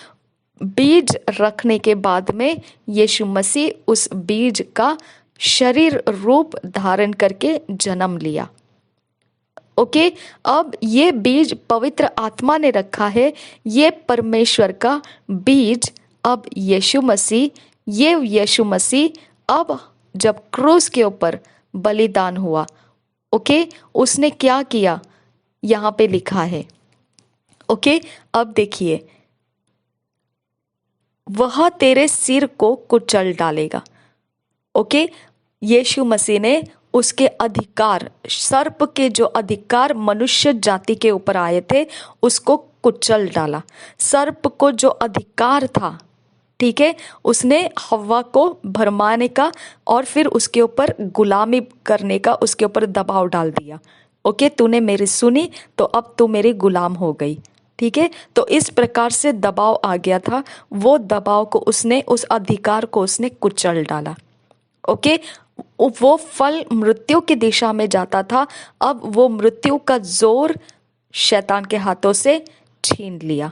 बीज रखने के बाद में यीशु मसीह उस बीज का शरीर रूप धारण करके जन्म लिया। ओके, अब ये बीज पवित्र आत्मा ने रखा है, ये परमेश्वर का बीज। अब यीशु मसीह अब जब क्रूस के ऊपर बलिदान हुआ, ओके, उसने क्या किया यहाँ पे लिखा है। ओके, अब देखिए, वह तेरे सिर को कुचल डालेगा। ओके, यीशु मसीह ने उसके अधिकार, सर्प के जो अधिकार मनुष्य जाति के ऊपर आए थे, उसको कुचल डाला। सर्प को जो अधिकार था, ठीक है, उसने हव्वा को भरमाने का और फिर उसके ऊपर गुलामी करने का, उसके ऊपर दबाव डाल दिया। ओके, तूने मेरी सुनी तो अब तू मेरी गुलाम हो गई, ठीक है। तो इस प्रकार से दबाव आ गया था, वो दबाव को उसने, उस अधिकार को उसने कुचल डाला। ओके, वो फल मृत्यु की दिशा में जाता था, अब वो मृत्यु का जोर शैतान के हाथों से छीन लिया।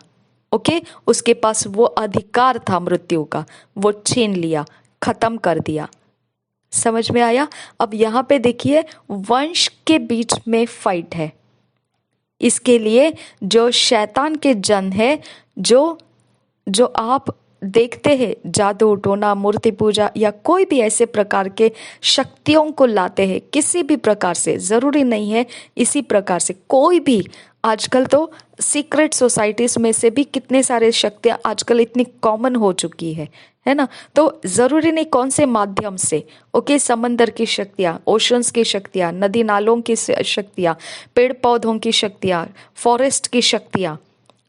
ओके, उसके पास वो अधिकार था मृत्यु का, वो छीन लिया, खत्म कर दिया। समझ में आया? अब यहाँ पे देखिए, वंश के बीच में फाइट है। इसके लिए जो शैतान के जन है, जो आप देखते हैं, जादू टोना, मूर्ति पूजा या कोई भी ऐसे प्रकार के शक्तियों को लाते हैं, किसी भी प्रकार से, जरूरी नहीं है इसी प्रकार से, कोई भी। आजकल तो सीक्रेट सोसाइटीज में से भी कितने सारे शक्तियां आजकल इतनी कॉमन हो चुकी है ना। तो जरूरी नहीं कौन से माध्यम से, ओके, समंदर की शक्तियां, ओशंस की शक्तियां, नदी नालों की शक्तियां, पेड़ पौधों की शक्तियां, फॉरेस्ट की शक्तियां,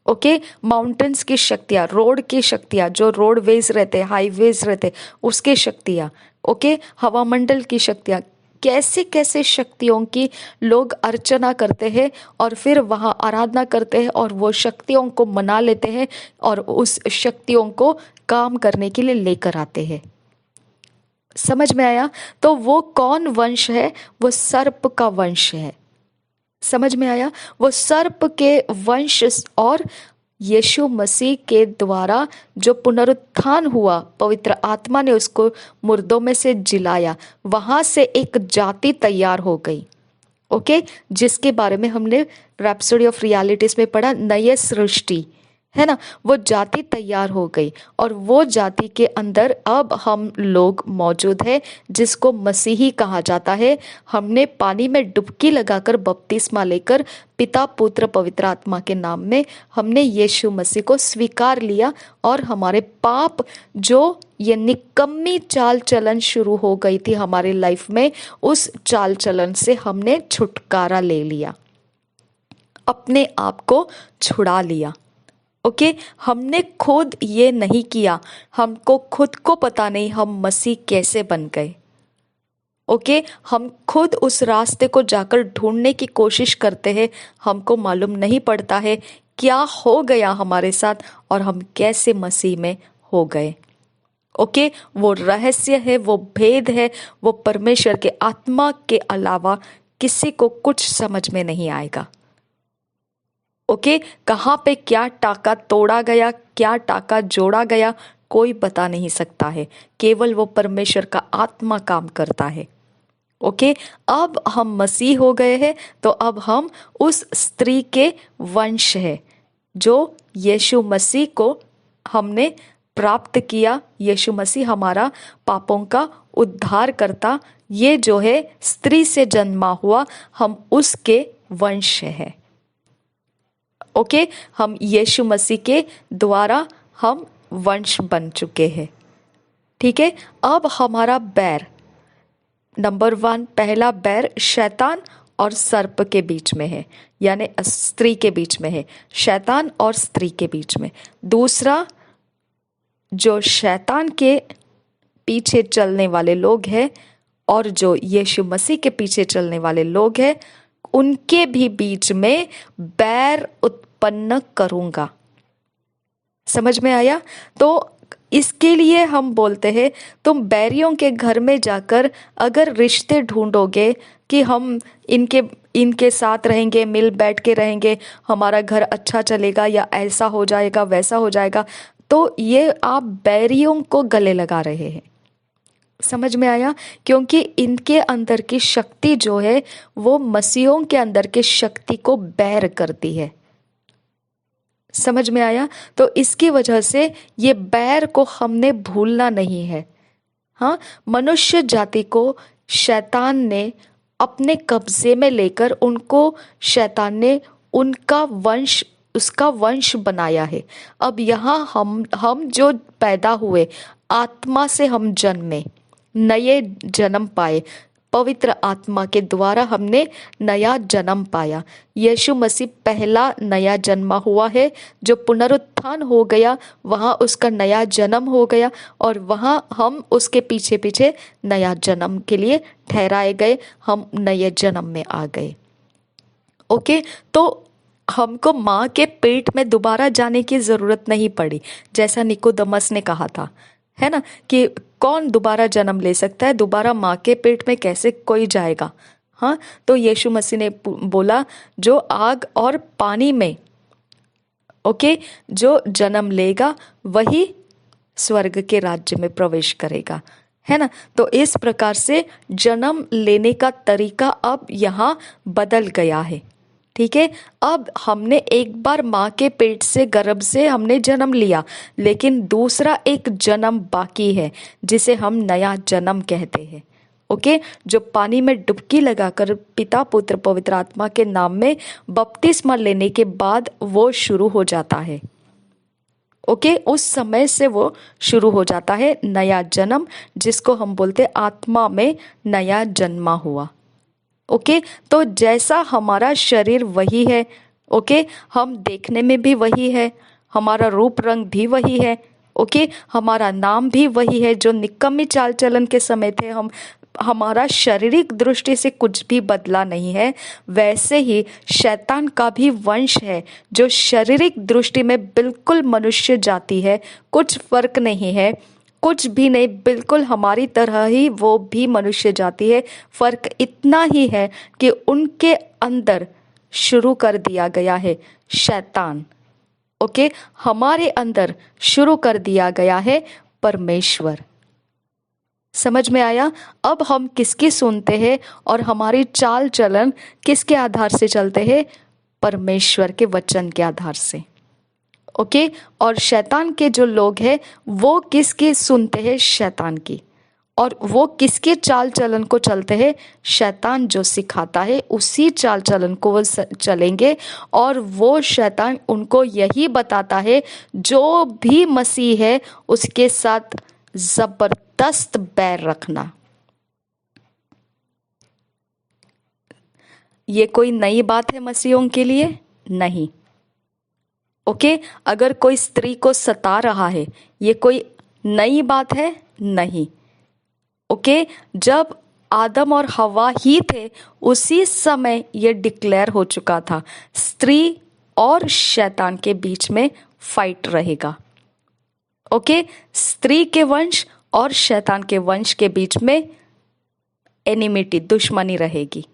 ओके, माउंटेन्स की शक्तियां, रोड की शक्तियां, जो रोडवेज रहते, हाईवेज रहते, उसके शक्तियां, ओके, हवामंडल की शक्तियां, कैसे कैसे शक्तियों की लोग अर्चना करते हैं और फिर वहाँ आराधना करते हैं और वो शक्तियों को मना लेते हैं और उस शक्तियों को काम करने के लिए लेकर आते हैं। समझ में आया? तो वो कौन वंश है? वो सर्प का वंश है। समझ में आया? वो सर्प के वंश और यीशु मसीह के द्वारा जो पुनरुत्थान हुआ, पवित्र आत्मा ने उसको मुर्दों में से जिलाया, वहां से एक जाति तैयार हो गई। ओके, जिसके बारे में हमने रैप्सोडी ऑफ रियलिटीज में पढ़ा, नए सृष्टि, है ना? वो जाति तैयार हो गई और वो जाति के अंदर अब हम लोग मौजूद है, जिसको मसीही कहा जाता है। हमने पानी में डुबकी लगाकर बपतिस्मा लेकर पिता पुत्र पवित्र आत्मा के नाम में हमने यीशु मसीह को स्वीकार लिया और हमारे पाप, जो ये निकम्मी चाल चलन शुरू हो गई थी हमारी लाइफ में, उस चाल चलन से हमने छुटकारा ले लिया, अपने आप को छुड़ा लिया। ओके, हमने खुद ये नहीं किया, हमको खुद को पता नहीं हम मसीह कैसे बन गए। ओके, हम खुद उस रास्ते को जाकर ढूंढने की कोशिश करते हैं, हमको मालूम नहीं पड़ता है क्या हो गया हमारे साथ और हम कैसे मसीह में हो गए। ओके, वो रहस्य है, वो भेद है, वो परमेश्वर के आत्मा के अलावा किसी को कुछ समझ में नहीं आएगा। ओके, कहाँ पे क्या टाका तोड़ा गया, क्या टाका जोड़ा गया, कोई बता नहीं सकता है, केवल वो परमेश्वर का आत्मा काम करता है। ओके, अब हम मसीह हो गए हैं, तो अब हम उस स्त्री के वंश है, जो यीशु मसीह को हमने प्राप्त किया। यीशु मसीह हमारा पापों का उद्धार करता, ये जो है स्त्री से जन्मा हुआ, हम उसके वंश है। ओके, हम यीशु मसीह के द्वारा हम वंश बन चुके हैं। ठीक है, अब हमारा बैर, नंबर 1, पहला बैर शैतान और सर्प के बीच में है, यानी स्त्री के बीच में है, शैतान और स्त्री के बीच में। दूसरा, जो शैतान के पीछे चलने वाले लोग हैं और जो यीशु मसीह के पीछे चलने वाले लोग हैं, उनके भी बीच में बैर उत्पन्न करूंगा। समझ में आया? तो इसके लिए हम बोलते हैं, तुम बैरियों के घर में जाकर अगर रिश्ते ढूंढोगे कि हम इनके साथ रहेंगे, मिल बैठ के रहेंगे, हमारा घर अच्छा चलेगा, या ऐसा हो जाएगा, वैसा हो जाएगा, तो ये आप बैरियों को गले लगा रहे हैं। समझ में आया? क्योंकि इनके अंदर की शक्ति जो है वो मसीहों के अंदर की शक्ति को बैर करती है। समझ में आया? तो इसकी वजह से ये बैर को हमने भूलना नहीं है। हाँ, मनुष्य जाति को शैतान ने अपने कब्जे में लेकर उनको, शैतान ने उनका वंश, उसका वंश बनाया है। अब यहाँ हम जो पैदा हुए, आत्मा से हम जन्मे, नए जन्म पाए, पवित्र आत्मा के द्वारा हमने नया जन्म पाया। यीशु मसीह पहला नया जन्मा हुआ है, जो पुनरुत्थान हो गया, वहाँ उसका नया जन्म हो गया और वहाँ हम उसके पीछे पीछे नया जन्म के लिए ठहराए गए, हम नए जन्म में आ गए। ओके, तो हमको माँ के पेट में दोबारा जाने की जरूरत नहीं पड़ी, जैसा निकोदेमस ने कहा था, है ना, कि कौन दोबारा जन्म ले सकता है, दोबारा माँ के पेट में कैसे कोई जाएगा। हाँ, तो यीशु मसीह ने बोला, जो आग और पानी में, ओके, जो जन्म लेगा वही स्वर्ग के राज्य में प्रवेश करेगा, है ना। तो इस प्रकार से जन्म लेने का तरीका अब यहाँ बदल गया है। ठीक है, अब हमने एक बार माँ के पेट से, गर्भ से हमने जन्म लिया, लेकिन दूसरा एक जन्म बाकी है, जिसे हम नया जन्म कहते हैं। ओके, जो पानी में डुबकी लगाकर पिता पुत्र पवित्र आत्मा के नाम में बपतिस्मा लेने के बाद वो शुरू हो जाता है। ओके, उस समय से वो शुरू हो जाता है नया जन्म, जिसको हम बोलते आत्मा में नया जन्मा हुआ। ओके, तो जैसा हमारा शरीर वही है, ओके, हम देखने में भी वही है, हमारा रूप रंग भी वही है, ओके, हमारा नाम भी वही है, जो निकम्मी चाल चलन के समय थे हम, हमारा शारीरिक दृष्टि से कुछ भी बदला नहीं है। वैसे ही शैतान का भी वंश है, जो शारीरिक दृष्टि में बिल्कुल मनुष्य जाति है, कुछ फर्क नहीं है, कुछ भी नहीं, बिल्कुल हमारी तरह ही वो भी मनुष्य जाति है। फर्क इतना ही है कि उनके अंदर शुरू कर दिया गया है शैतान। ओके, हमारे अंदर शुरू कर दिया गया है परमेश्वर। समझ में आया? अब हम किसकी सुनते हैं और हमारी चाल चलन किसके आधार से चलते हैं? परमेश्वर के वचन के आधार से। ओके, और शैतान के जो लोग हैं वो किसकी सुनते हैं? शैतान की। और वो किसके चाल चलन को चलते हैं? शैतान जो सिखाता है उसी चाल चलन को वो चलेंगे। और वो शैतान उनको यही बताता है जो भी मसीह है उसके साथ जबरदस्त बैर रखना। ये कोई नई बात है मसीहों के लिए? नहीं। ओके, अगर कोई स्त्री को सता रहा है, ये कोई नई बात है? नहीं। ओके, जब आदम और हवा ही थे उसी समय ये डिक्लेयर हो चुका था, स्त्री और शैतान के बीच में फाइट रहेगा। ओके, स्त्री के वंश और शैतान के वंश के बीच में एनिमिटी, दुश्मनी रहेगी।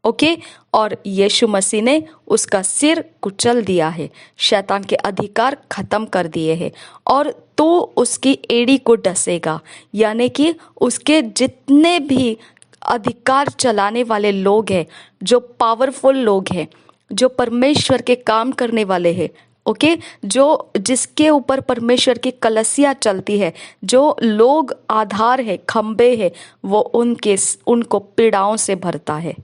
ओके, और यीशु मसीह ने उसका सिर कुचल दिया है, शैतान के अधिकार खत्म कर दिए हैं, और तो उसकी एड़ी को डसेगा। यानी कि उसके जितने भी अधिकार चलाने वाले लोग हैं, जो पावरफुल लोग हैं, जो परमेश्वर के काम करने वाले हैं, ओके, जो जिसके ऊपर परमेश्वर की कलसिया चलती है, जो लोग आधार है, खंबे है, वो उनको पीड़ाओं से भरता है।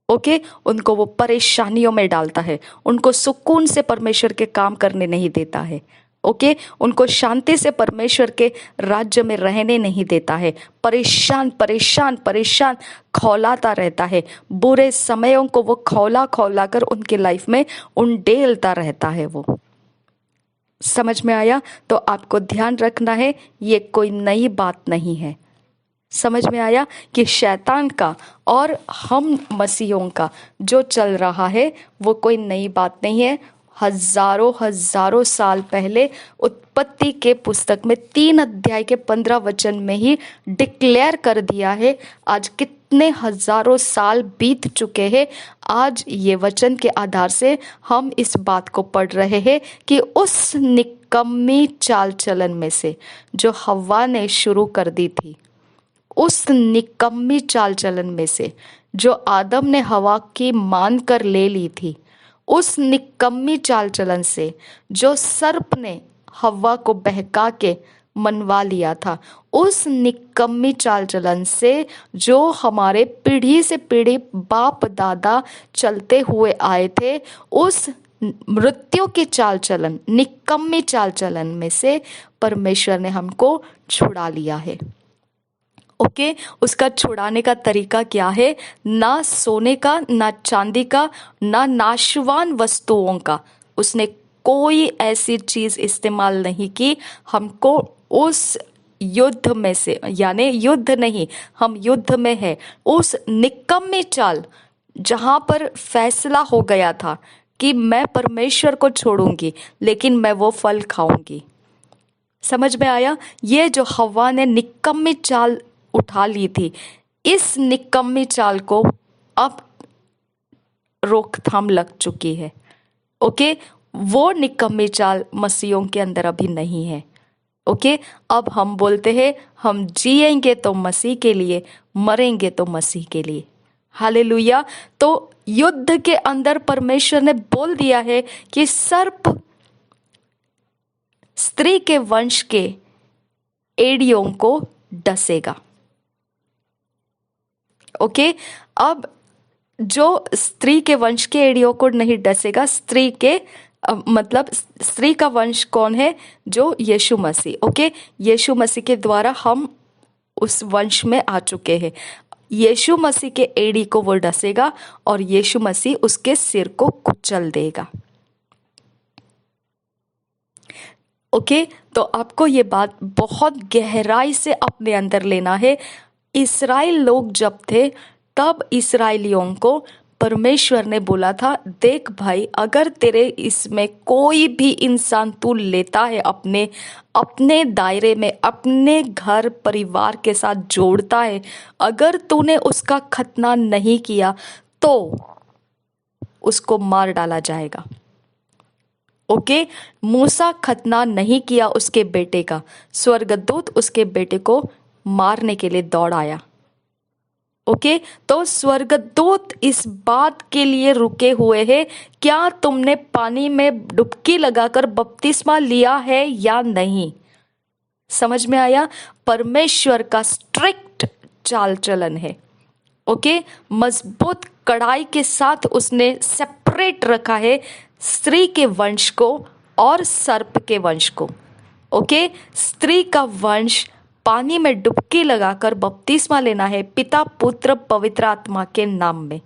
ओके, उनको वो परेशानियों में डालता है, उनको सुकून से परमेश्वर के काम करने नहीं देता है। ओके, उनको शांति से परमेश्वर के राज्य में रहने नहीं देता है। परेशान परेशान परेशान खौलाता रहता है। बुरे समयों को वो खौला खौला कर उनके लाइफ में उंडेलता रहता है। वो समझ में आया? तो आपको ध्यान रखना है, ये कोई नई बात नहीं है। समझ में आया कि शैतान का और हम मसीहों का जो चल रहा है वो कोई नई बात नहीं है। हजारों हजारों साल पहले उत्पत्ति के पुस्तक में 3 अध्याय के 15 वचन में ही डिक्लेयर कर दिया है। आज कितने हजारों साल बीत चुके हैं, आज ये वचन के आधार से हम इस बात को पढ़ रहे हैं कि उस निकम्मी चाल चलन में से जो हव्वा ने शुरू कर दी थी, उस निकम्मी चाल चलन में से जो आदम ने हवा की मान कर ले ली थी, उस निकम्मी चाल चलन से जो सर्प ने हवा को बहका के मनवा लिया था, उस निकम्मी चाल चलन से जो हमारे पीढ़ी से पीढ़ी बाप दादा चलते हुए आए थे, उस मृत्यु की चाल चलन, निकम्मी चाल चलन में से परमेश्वर ने हमको छुड़ा लिया है। ओके, उसका छुड़ाने का तरीका क्या है? ना सोने का, ना चांदी का, ना नाशवान वस्तुओं का उसने कोई ऐसी चीज इस्तेमाल नहीं की हमको उस युद्ध में से, यानी युद्ध नहीं, हम युद्ध में है, उस निकम्मी चाल जहां पर फैसला हो गया था कि मैं परमेश्वर को छोड़ूंगी लेकिन मैं वो फल खाऊंगी। समझ में आया? ये जो हव्वा ने निकम्मी चाल उठा ली थी, इस निकम्मी चाल को अब रोकथाम लग चुकी है। ओके, वो निकम्मी चाल मसीहों के अंदर अभी नहीं है। ओके, अब हम बोलते हैं हम जिएंगे तो मसीह के लिए, मरेंगे तो मसीह के लिए। हालेलुया। तो युद्ध के अंदर परमेश्वर ने बोल दिया है कि सर्प स्त्री के वंश के एड़ियों को डसेगा। ओके, अब जो स्त्री के वंश के एड़ियों को नहीं डसेगा, स्त्री के मतलब स्त्री का वंश कौन है? जो यीशु मसीह। ओके, यीशु मसीह के द्वारा हम उस वंश में आ चुके हैं। यीशु मसीह के एड़ी को वो डसेगा और यीशु मसीह उसके सिर को कुचल देगा। ओके, तो आपको ये बात बहुत गहराई से अपने अंदर लेना है। इस्राएल लोग जब थे तब इस्राएलियों को परमेश्वर ने बोला था, देख भाई, अगर तेरे इसमें कोई भी इंसान तू लेता है अपने अपने दायरे में, अपने घर परिवार के साथ जोड़ता है, अगर तूने उसका खतना नहीं किया तो उसको मार डाला जाएगा। ओके, मूसा खतना नहीं किया उसके बेटे का, स्वर्गदूत उसके बेटे को मारने के लिए दौड़ आया। ओके, तो स्वर्गदूत इस बात के लिए रुके हुए हैं, क्या तुमने पानी में डुबकी लगाकर बपतिस्मा लिया है या नहीं। समझ में आया? परमेश्वर का स्ट्रिक्ट चाल चलन है। ओके, मजबूत कड़ाई के साथ उसने सेपरेट रखा है स्त्री के वंश को और सर्प के वंश को। ओके, स्त्री का वंश पानी में डुबकी लगाकर बपतिस्मा लेना है पिता पुत्र पवित्र आत्मा के नाम में।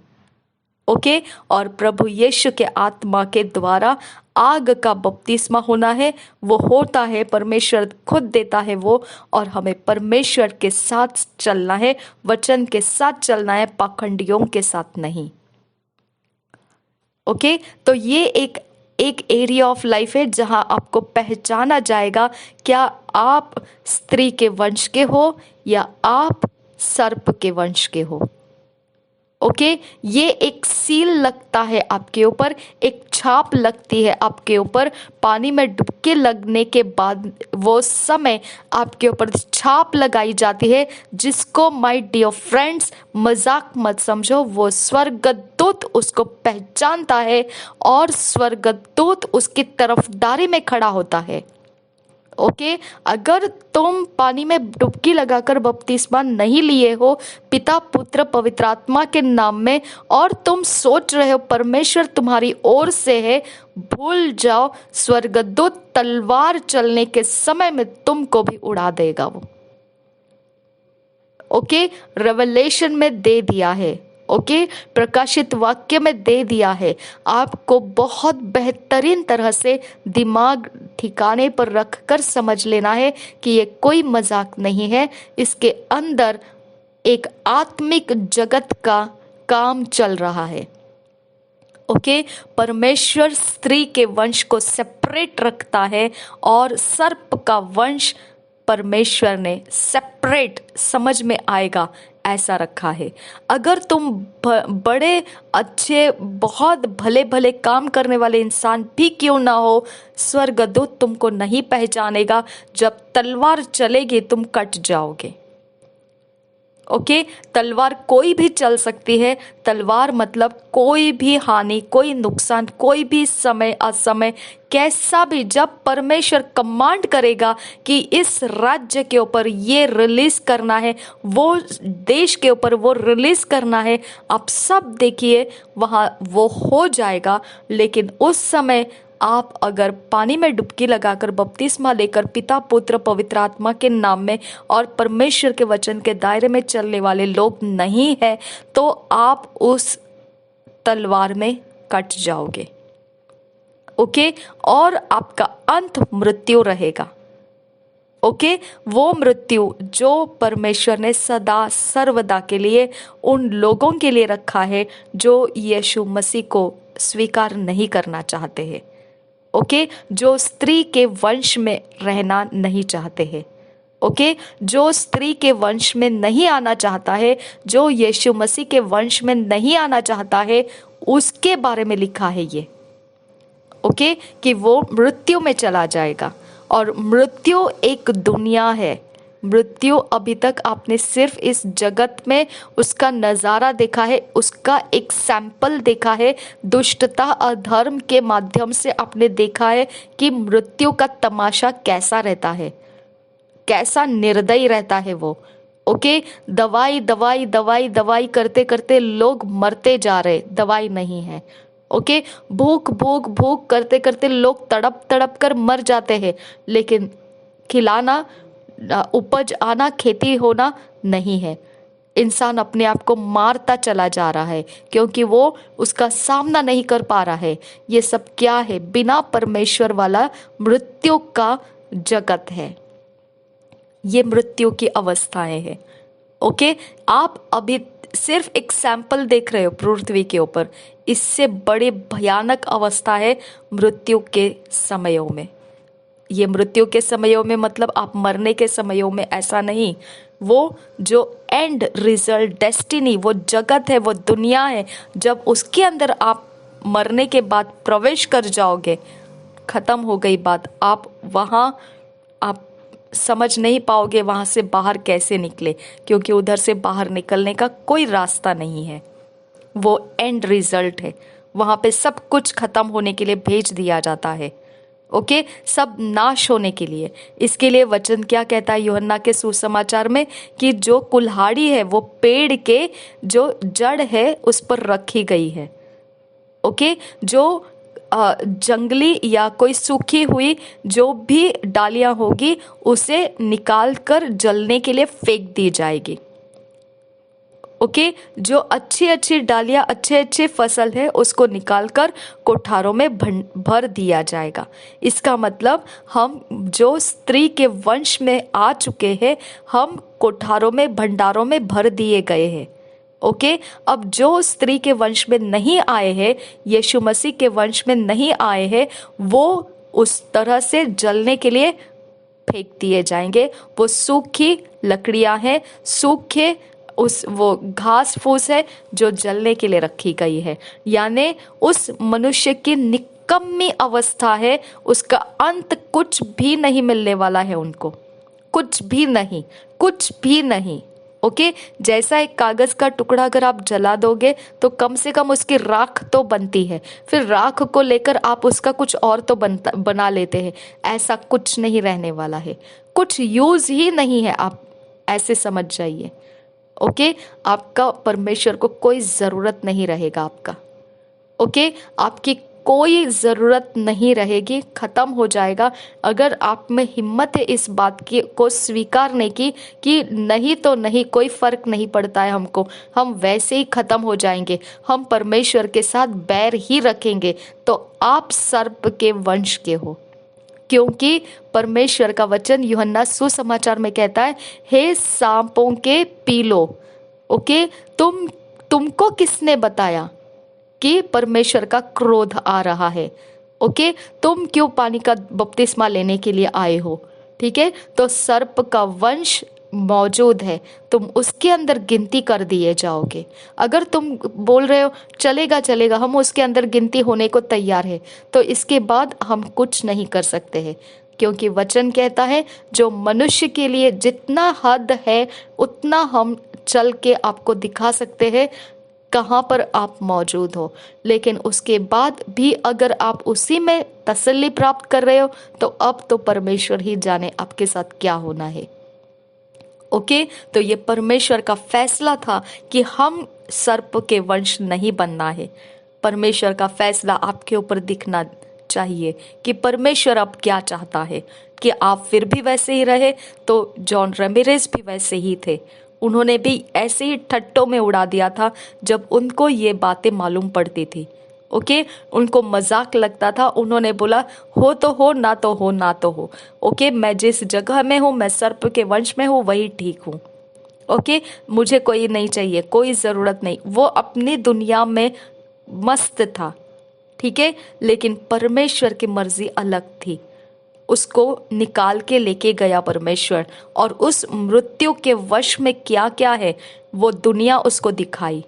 ओके, और प्रभु यीशु के आत्मा के द्वारा आग का बपतिस्मा होना है, वो होता है, परमेश्वर खुद देता है वो, और हमें परमेश्वर के साथ चलना है, वचन के साथ चलना है, पाखंडियों के साथ नहीं। ओके, तो ये एक एरिया ऑफ लाइफ है जहां आपको पहचाना जाएगा क्या आप स्त्री के वंश के हो या आप सर्प के वंश के हो। ओके, ये एक सील लगता है आपके ऊपर, एक छाप लगती है आपके ऊपर। पानी में डुबके लगने के बाद वो समय आपके ऊपर छाप लगाई जाती है, जिसको माय डियर फ्रेंड्स मजाक मत समझो, वो स्वर्गदूत उसको पहचानता है और स्वर्गदूत उसकी तरफदारी में खड़ा होता है। ओके, अगर तुम पानी में डुबकी लगाकर बपतिस्मा नहीं लिए हो पिता पुत्र पवित्र आत्मा के नाम में, और तुम सोच रहे हो परमेश्वर तुम्हारी ओर से है, भूल जाओ, स्वर्गदूत तलवार चलने के समय में तुमको भी उड़ा देगा वो। ओके, रेवलेशन में दे दिया है। ओके, प्रकाशित वाक्य में दे दिया है। आपको बहुत बेहतरीन तरह से दिमाग ठिकाने पर रखकर समझ लेना है कि ये कोई मजाक नहीं है, इसके अंदर एक आत्मिक जगत का काम चल रहा है। ओके, परमेश्वर स्त्री के वंश को सेपरेट रखता है और सर्प का वंश परमेश्वर ने सेपरेट, समझ में आएगा, ऐसा रखा है। अगर तुम बड़े अच्छे बहुत भले भले काम करने वाले इंसान भी क्यों ना हो, स्वर्गदूत तुमको नहीं पहचानेगा। जब तलवार चलेगी तुम कट जाओगे। ओके, तलवार कोई भी चल सकती है, तलवार मतलब कोई भी हानि, कोई नुकसान, कोई भी समय असमय, कैसा भी, जब परमेश्वर कमांड करेगा कि इस राज्य के ऊपर ये रिलीज करना है, वो देश के ऊपर वो रिलीज करना है, आप सब देखिए वहां वो हो जाएगा। लेकिन उस समय आप अगर पानी में डुबकी लगाकर बपतिस्मा लेकर पिता पुत्र पवित्र आत्मा के नाम में और परमेश्वर के वचन के दायरे में चलने वाले लोग नहीं है, तो आप उस तलवार में कट जाओगे। ओके, और आपका अंत मृत्यु रहेगा। ओके, वो मृत्यु जो परमेश्वर ने सदा सर्वदा के लिए उन लोगों के लिए रखा है जो यीशु मसीह को स्वीकार नहीं करना चाहते हैं। ओके, जो स्त्री के वंश में रहना नहीं चाहते हैं। ओके, जो स्त्री के वंश में नहीं आना चाहता है, जो यीशु मसीह के वंश में नहीं आना चाहता है, उसके बारे में लिखा है ये। ओके, कि वो मृत्यु में चला जाएगा। और मृत्यु एक दुनिया है। मृत्यु अभी तक आपने सिर्फ इस जगत में उसका नज़ारा देखा है, उसका एक सैंपल देखा है, दुष्टता अधर्म के माध्यम से आपने देखा है कि मृत्यु का तमाशा कैसा रहता है, कैसा निर्दयी रहता है वो। ओके, दवाई दवाई दवाई दवाई करते करते लोग मरते जा रहे, दवाई नहीं है। ओके, भूख भूख भूख करते करते लोग तड़प तड़प कर मर जाते हैं, लेकिन खिलाना, उपज आना, खेती होना नहीं है। इंसान अपने आप को मारता चला जा रहा है क्योंकि वो उसका सामना नहीं कर पा रहा है। ये सब क्या है? बिना परमेश्वर वाला मृत्यु का जगत है। ये मृत्यु की अवस्थाएं हैं। ओके, आप अभी सिर्फ एक सैंपल देख रहे हो पृथ्वी के ऊपर, इससे बड़ी भयानक अवस्था है मृत्यु के समयों में। ये मृत्यु के समयों में मतलब आप मरने के समयों में ऐसा नहीं, वो जो एंड रिजल्ट डेस्टिनी, वो जगत है, वो दुनिया है, जब उसके अंदर आप मरने के बाद प्रवेश कर जाओगे, खत्म हो गई बात। आप वहाँ आप समझ नहीं पाओगे वहाँ से बाहर कैसे निकले, क्योंकि उधर से बाहर निकलने का कोई रास्ता नहीं है। वो एंड रिजल्ट है, वहाँ पे सब कुछ खत्म होने के लिए भेज दिया जाता है। ओके, सब नाश होने के लिए। इसके लिए वचन क्या कहता है यूहन्ना के सुसमाचार में, कि जो कुल्हाड़ी है वो पेड़ के जो जड़ है उस पर रखी गई है। ओके, जो जंगली या कोई सूखी हुई जो भी डालियां होगी उसे निकाल कर जलने के लिए फेंक दी जाएगी। ओके, जो अच्छी अच्छी डालियां, अच्छे अच्छे फसल है, उसको निकालकर कोठारों में भर दिया जाएगा। इसका मतलब हम जो स्त्री के वंश में आ चुके हैं, हम कोठारों में, भंडारों में भर दिए गए हैं। ओके, अब जो स्त्री के वंश में नहीं आए हैं, यीशु मसीह के वंश में नहीं आए हैं, वो उस तरह से जलने के लिए फेंक दिए जाएंगे। वो सूखी लकड़ियां हैं, सूखे वो घास फूस है जो जलने के लिए रखी गई है। यानी उस मनुष्य की निकम्मी अवस्था है, उसका अंत कुछ भी नहीं मिलने वाला है उनको, कुछ भी नहीं, कुछ भी नहीं। ओके, जैसा एक कागज का टुकड़ा अगर आप जला दोगे तो कम से कम उसकी राख तो बनती है, फिर राख को लेकर आप उसका कुछ और तो बना लेते हैं। ऐसा कुछ नहीं रहने वाला है, कुछ यूज ही नहीं है, आप ऐसे समझ जाइए। ओके, आपका परमेश्वर को कोई ज़रूरत नहीं रहेगा आपका। ओके, आपकी कोई ज़रूरत नहीं रहेगी, ख़त्म हो जाएगा। अगर आप में हिम्मत है इस बात की को स्वीकारने की कि नहीं तो नहीं, कोई फ़र्क नहीं पड़ता है हमको, हम वैसे ही ख़त्म हो जाएंगे, हम परमेश्वर के साथ बैर ही रखेंगे, तो आप सर्प के वंश के हो। क्योंकि परमेश्वर का वचन यूहन्ना सुसमाचार में कहता है, हे सांपों के पीलो। ओके, तुमको किसने बताया कि परमेश्वर का क्रोध आ रहा है? ओके, तुम क्यों पानी का बपतिस्मा लेने के लिए आए हो? ठीक है, तो सर्प का वंश मौजूद है, तुम उसके अंदर गिनती कर दिए जाओगे। अगर तुम बोल रहे हो चलेगा चलेगा, हम उसके अंदर गिनती होने को तैयार है, तो इसके बाद हम कुछ नहीं कर सकते हैं। क्योंकि वचन कहता है जो मनुष्य के लिए जितना हद है उतना हम चल के आपको दिखा सकते हैं कहाँ पर आप मौजूद हो। लेकिन उसके बाद भी अगर आप उसी में तसल्ली प्राप्त कर रहे हो, तो अब तो परमेश्वर ही जाने आपके साथ क्या होना है। ओके, तो ये परमेश्वर का फैसला था कि हम सर्प के वंश नहीं बनना है। परमेश्वर का फैसला आपके ऊपर दिखना चाहिए कि परमेश्वर अब क्या चाहता है, कि आप फिर भी वैसे ही रहे। तो जॉन रेमिरेज भी वैसे ही थे, उन्होंने भी ऐसे ही ठट्टों में उड़ा दिया था जब उनको ये बातें मालूम पड़ती थी। ओके, उनको मजाक लगता था, उन्होंने बोला हो तो हो, ना तो हो, ना तो हो। ओके, मैं जिस जगह में हूँ, मैं सर्प के वंश में हूँ, वही ठीक हूँ। ओके, मुझे कोई नहीं चाहिए, कोई ज़रूरत नहीं। वो अपनी दुनिया में मस्त था, ठीक है, लेकिन परमेश्वर की मर्जी अलग थी। उसको निकाल के लेके गया परमेश्वर, और उस मृत्यु के वश में क्या क्या है वो दुनिया उसको दिखाई।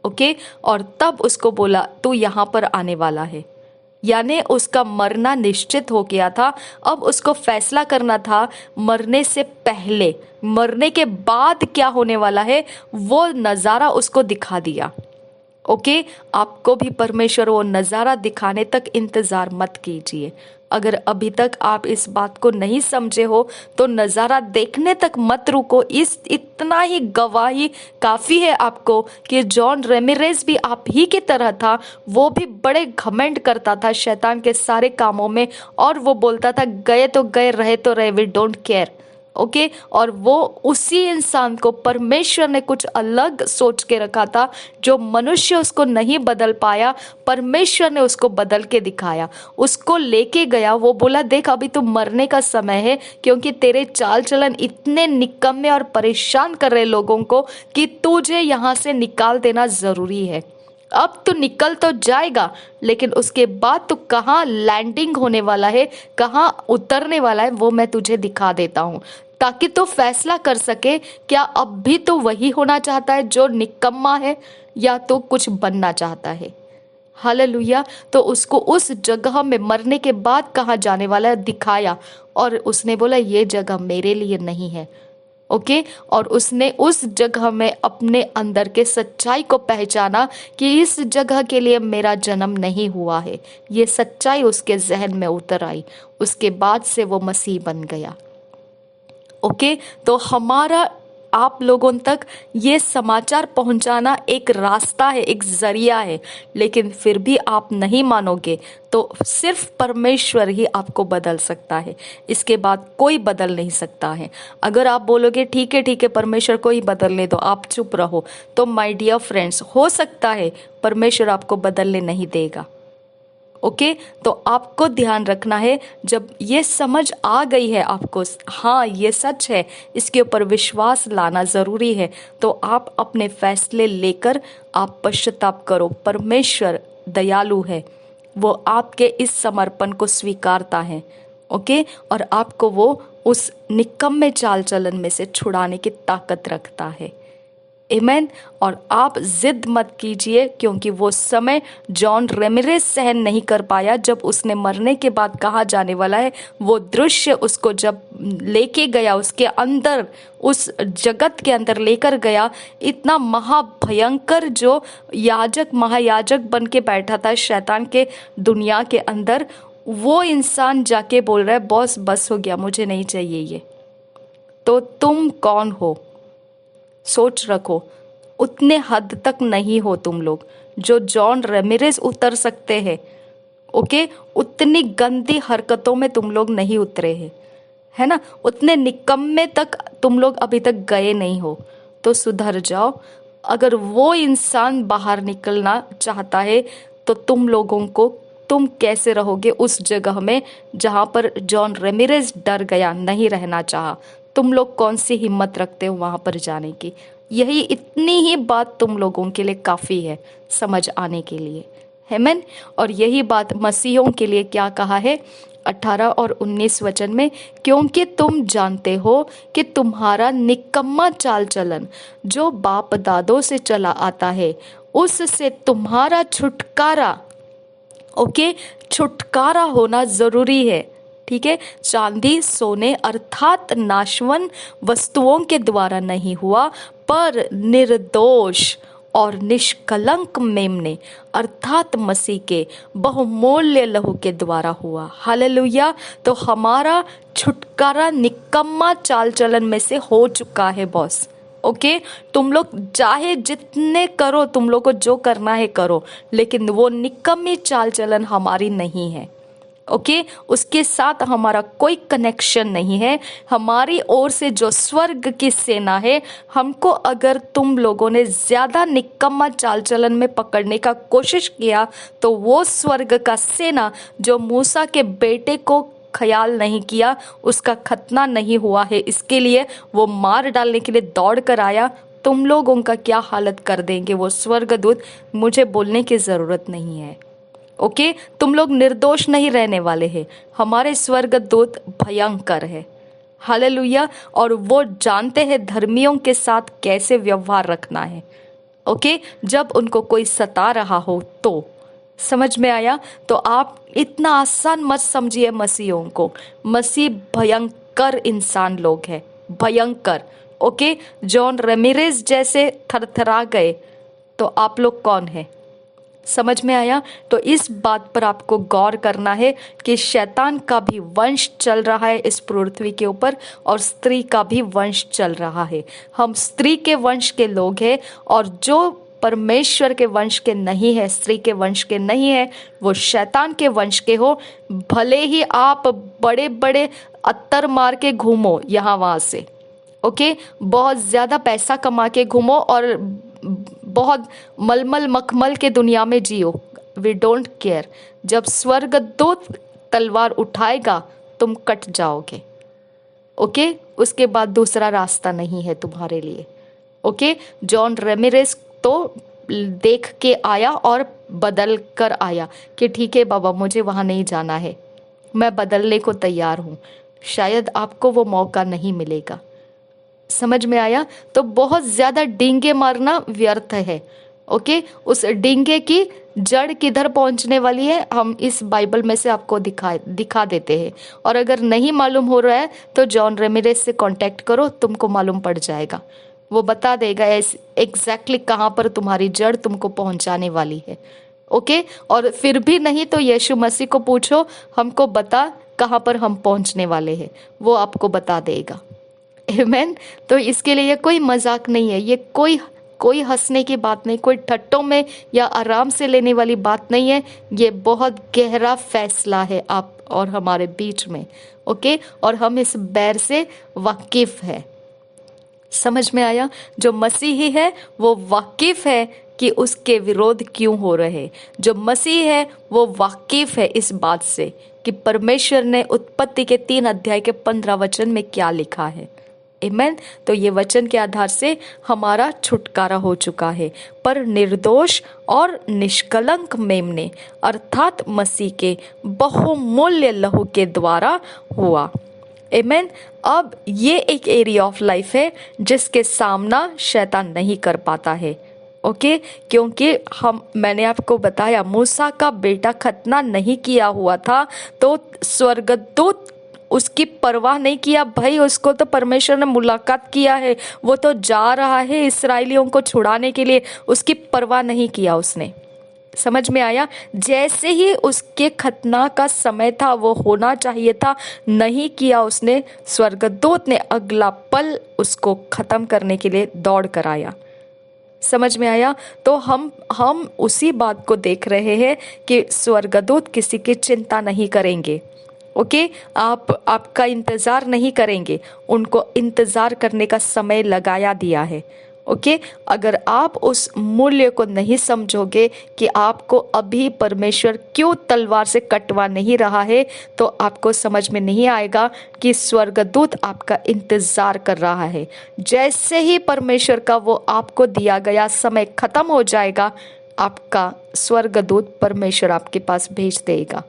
ओके, और तब उसको बोला तू यहाँ पर आने वाला है। यानी उसका मरना निश्चित हो गया था, अब उसको फैसला करना था मरने से पहले, मरने के बाद क्या होने वाला है वो नज़ारा उसको दिखा दिया। ओके, आपको भी परमेश्वर वो नज़ारा दिखाने तक इंतज़ार मत कीजिए। अगर अभी तक आप इस बात को नहीं समझे हो तो नज़ारा देखने तक मत रुको। इतना ही गवाही काफ़ी है आपको कि जॉन रेमिरेज भी आप ही की तरह था। वो भी बड़े घमंड करता था शैतान के सारे कामों में, और वो बोलता था गए तो गए, रहे तो रहे, वी डोंट केयर। ओके। और वो उसी इंसान को परमेश्वर ने कुछ अलग सोच के रखा था, जो मनुष्य उसको नहीं बदल पाया, परमेश्वर ने उसको बदल के दिखाया, उसको लेके गया। वो बोला देख अभी तो मरने का समय है, क्योंकि तेरे चाल चलन इतने निकम्मे और परेशान कर रहे लोगों को कि तुझे यहाँ से निकाल देना जरूरी है। अब तो निकल तो जाएगा, लेकिन उसके बाद तो कहाँ लैंडिंग होने वाला है, कहाँ उतरने वाला है, वो मैं तुझे दिखा देता हूँ, ताकि तो फैसला कर सके क्या अब भी तो वही होना चाहता है जो निकम्मा है, या तो कुछ बनना चाहता है। हालेलुया। तो उसको उस जगह में मरने के बाद कहाँ जाने वाला है दिखाया, और उसने बोला ये जगह मेरे लिए नहीं है। ओके। और उसने उस जगह में अपने अंदर के सच्चाई को पहचाना कि इस जगह के लिए मेरा जन्म नहीं हुआ है। ये सच्चाई उसके जहन में उतर आई, उसके बाद से वो मसीह बन गया। ओके। तो हमारा आप लोगों तक ये समाचार पहुंचाना एक रास्ता है, एक जरिया है, लेकिन फिर भी आप नहीं मानोगे तो सिर्फ परमेश्वर ही आपको बदल सकता है, इसके बाद कोई बदल नहीं सकता है। अगर आप बोलोगे ठीक है परमेश्वर को ही बदलने दो, आप चुप रहो, तो माय डियर फ्रेंड्स, हो सकता है परमेश्वर आपको बदलने नहीं देगा। ओके। तो आपको ध्यान रखना है, जब ये समझ आ गई है आपको, हाँ ये सच है, इसके ऊपर विश्वास लाना जरूरी है, तो आप अपने फैसले लेकर आप पश्चाताप करो। परमेश्वर दयालु है, वो आपके इस समर्पण को स्वीकारता है। ओके। और आपको वो उस निकम्मे चाल चलन में से छुड़ाने की ताकत रखता है। आमेन। और आप जिद मत कीजिए, क्योंकि वो समय जॉन रेमिरेज सहन नहीं कर पाया, जब उसने मरने के बाद कहाँ जाने वाला है, वो दृश्य उसको जब लेके गया, उसके अंदर, उस जगत के अंदर लेकर गया, इतना महाभयंकर जो याजक महायाजक बन के बैठा था शैतान के दुनिया के अंदर, वो इंसान जाके बोल रहा है बॉस बस हो गया, मुझे नहीं चाहिए ये। तो तुम कौन हो? सोच रखो, उतने हद तक नहीं हो तुम लोग जो जॉन रेमिरेज उतर सकते हैं। ओके। उतनी गंदी हरकतों में तुम लोग नहीं उतरे हैं, है ना, उतने निकम्मे तक तुम लोग अभी तक गए नहीं हो, तो सुधर जाओ। अगर वो इंसान बाहर निकलना चाहता है, तो तुम लोगों को, तुम कैसे रहोगे उस जगह में जहां पर जॉन रेमिरेज डर गया, नहीं रहना चाहा? तुम लोग कौन सी हिम्मत रखते हो वहां पर जाने की? यही इतनी ही बात तुम लोगों के लिए काफी है समझ आने के लिए, आमीन। और यही बात मसीहों के लिए क्या कहा है 18 और 19 वचन में, क्योंकि तुम जानते हो कि तुम्हारा निकम्मा चाल चलन जो बाप दादों से चला आता है, उससे तुम्हारा छुटकारा, ओके, छुटकारा होना जरूरी है। ठीक है। चांदी सोने अर्थात नाशवन वस्तुओं के द्वारा नहीं हुआ, पर निर्दोष और निष्कलंक मेमने अर्थात मसीह के बहुमूल्य लहू के द्वारा हुआ। हालेलुया। तो हमारा छुटकारा निकम्मा चाल चलन में से हो चुका है बॉस। ओके। तुम लोग चाहे जितने करो, तुम लोग को जो करना है करो, लेकिन वो निकम्मी चाल चलन हमारी नहीं है। ओके। उसके साथ हमारा कोई कनेक्शन नहीं है। हमारी ओर से जो स्वर्ग की सेना है, हमको अगर तुम लोगों ने ज्यादा निकम्मा चाल चलन में पकड़ने का कोशिश किया, तो वो स्वर्ग का सेना जो मूसा के बेटे को ख्याल नहीं किया, उसका खतना नहीं हुआ है, इसके लिए वो मार डालने के लिए दौड़ कर आया, तुम लोगों का क्या हालत कर देंगे वो स्वर्गदूत, मुझे बोलने की जरूरत नहीं है। ओके। तुम लोग निर्दोष नहीं रहने वाले हैं, हमारे स्वर्गदूत भयंकर है। हालेलुया। और वो जानते हैं धर्मियों के साथ कैसे व्यवहार रखना है। ओके। जब उनको कोई सता रहा हो तो, समझ में आया? तो आप इतना आसान मत समझिए मसीहों को। मसीह भयंकर इंसान लोग हैं, भयंकर। ओके। जॉन रेमिरेज जैसे थरथरा गए, तो आप लोग कौन है? समझ में आया? तो इस बात पर आपको गौर करना है कि शैतान का भी वंश चल रहा है इस पृथ्वी के ऊपर, और स्त्री का भी वंश चल रहा है। हम स्त्री के वंश के लोग हैं, और जो परमेश्वर के वंश के नहीं है, स्त्री के वंश के नहीं है, वो शैतान के वंश के हो। भले ही आप बड़े बड़े अत्तर मार के घूमो यहाँ वहां से, ओके, बहुत ज्यादा पैसा कमा के घूमो और बहुत मलमल मखमल के दुनिया में जियो, वी डोंट केयर। जब स्वर्गदूत तलवार उठाएगा तुम कट जाओगे, ओके। उसके बाद दूसरा रास्ता नहीं है तुम्हारे लिए, ओके। जॉन रेमिरेस तो देख के आया और बदल कर आया कि ठीक है बाबा, मुझे वहां नहीं जाना है, मैं बदलने को तैयार हूं। शायद आपको वो मौका नहीं मिलेगा। समझ में आया? तो बहुत ज्यादा डींगे मारना व्यर्थ है, ओके। उस डींगे की जड़ किधर पहुंचने वाली है हम इस बाइबल में से आपको दिखा देते हैं। और अगर नहीं मालूम हो रहा है तो जॉन रेमिरेस से कांटेक्ट करो, तुमको मालूम पड़ जाएगा। वो बता देगा एग्जैक्टली कहाँ पर तुम्हारी जड़ तुमको पहुंचाने वाली है, ओके। और फिर भी नहीं तो यीशु मसीह को पूछो, हमको बता कहाँ पर हम पहुंचने वाले हैं, वो आपको बता देगा। आमेन। तो इसके लिए कोई मजाक नहीं है, ये कोई हंसने की बात नहीं, कोई ठट्टों में या आराम से लेने वाली बात नहीं है। ये बहुत गहरा फैसला है आप और हमारे बीच में, ओके। और हम इस बैर से वाकिफ है। समझ में आया? जो मसीही है वो वाकिफ है कि उसके विरोध क्यों हो रहे। जो मसीह है वो वाकिफ है इस बात से कि परमेश्वर ने उत्पत्ति के 3 अध्याय के 15 वचन में क्या लिखा है। आमेन। तो ये वचन के आधार से हमारा छुटकारा हो चुका है, पर निर्दोष और निष्कलंक मेमने अर्थात मसीह के बहुमूल्य लहू के द्वारा हुआ। आमेन। अब ये एक एरिया ऑफ लाइफ है जिसके सामना शैतान नहीं कर पाता है, ओके। क्योंकि मैंने आपको बताया मूसा का बेटा खतना नहीं किया हुआ था, तो स्वर्गदूत उसकी परवाह नहीं किया। भाई उसको तो परमेश्वर ने मुलाकात किया है, वो तो जा रहा है इस्राएलियों को छुड़ाने के लिए, उसकी परवाह नहीं किया उसने। समझ में आया? जैसे ही उसके खतना का समय था, वो होना चाहिए था, नहीं किया उसने। स्वर्गदूत ने अगला पल उसको खत्म करने के लिए दौड़ कर आया। समझ में आया? तो हम उसी बात को देख रहे हैं कि स्वर्गदूत किसी की चिंता नहीं करेंगे, ओके। आपका इंतजार नहीं करेंगे, उनको इंतजार करने का समय लगाया दिया है, ओके। अगर आप उस मूल्य को नहीं समझोगे कि आपको अभी परमेश्वर क्यों तलवार से कटवा नहीं रहा है, तो आपको समझ में नहीं आएगा कि स्वर्गदूत आपका इंतजार कर रहा है। जैसे ही परमेश्वर का वो आपको दिया गया समय खत्म हो जाएगा, आपका स्वर्गदूत परमेश्वर आपके पास भेज देगा,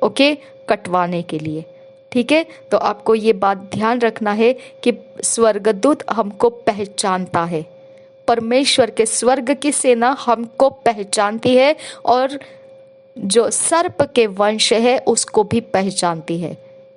ओके, कटवाने के लिए। ठीक है? तो आपको ये बात ध्यान रखना है कि स्वर्गदूत हमको पहचानता है, परमेश्वर के स्वर्ग की सेना हमको पहचानती है, और जो सर्प के वंश है उसको भी पहचानती है।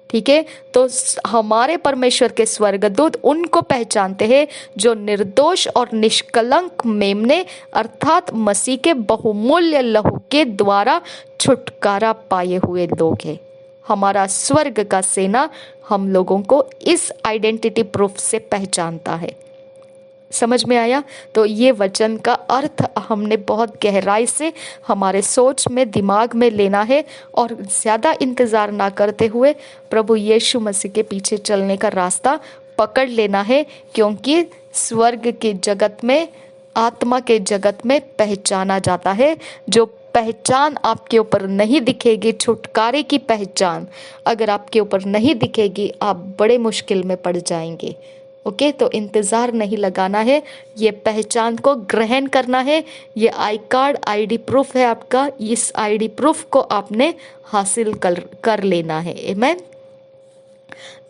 ठीक है? तो हमारे परमेश्वर के स्वर्गदूत उनको पहचानते हैं जो निर्दोष और निष्कलंक मेमने अर्थात मसीह के बहुमूल्य लहू के द्वारा छुटकारा पाए हुए लोग हैं। हमारा स्वर्ग का सेना हम लोगों को इस आइडेंटिटी प्रूफ से पहचानता है। समझ में आया? तो ये वचन का अर्थ हमने बहुत गहराई से हमारे सोच में, दिमाग में लेना है, और ज़्यादा इंतज़ार ना करते हुए प्रभु यीशु मसीह के पीछे चलने का रास्ता पकड़ लेना है, क्योंकि स्वर्ग के जगत में, आत्मा के जगत में पहचाना जाता है। जो पहचान आपके ऊपर नहीं दिखेगी, छुटकारे की पहचान अगर आपके ऊपर नहीं दिखेगी, आप बड़े मुश्किल में पड़ जाएंगे। ओके? तो इंतज़ार नहीं लगाना है, ये पहचान को ग्रहण करना है। ये आई कार्ड, आईडी प्रूफ है आपका, इस आईडी प्रूफ को आपने हासिल कर लेना है। आमेन।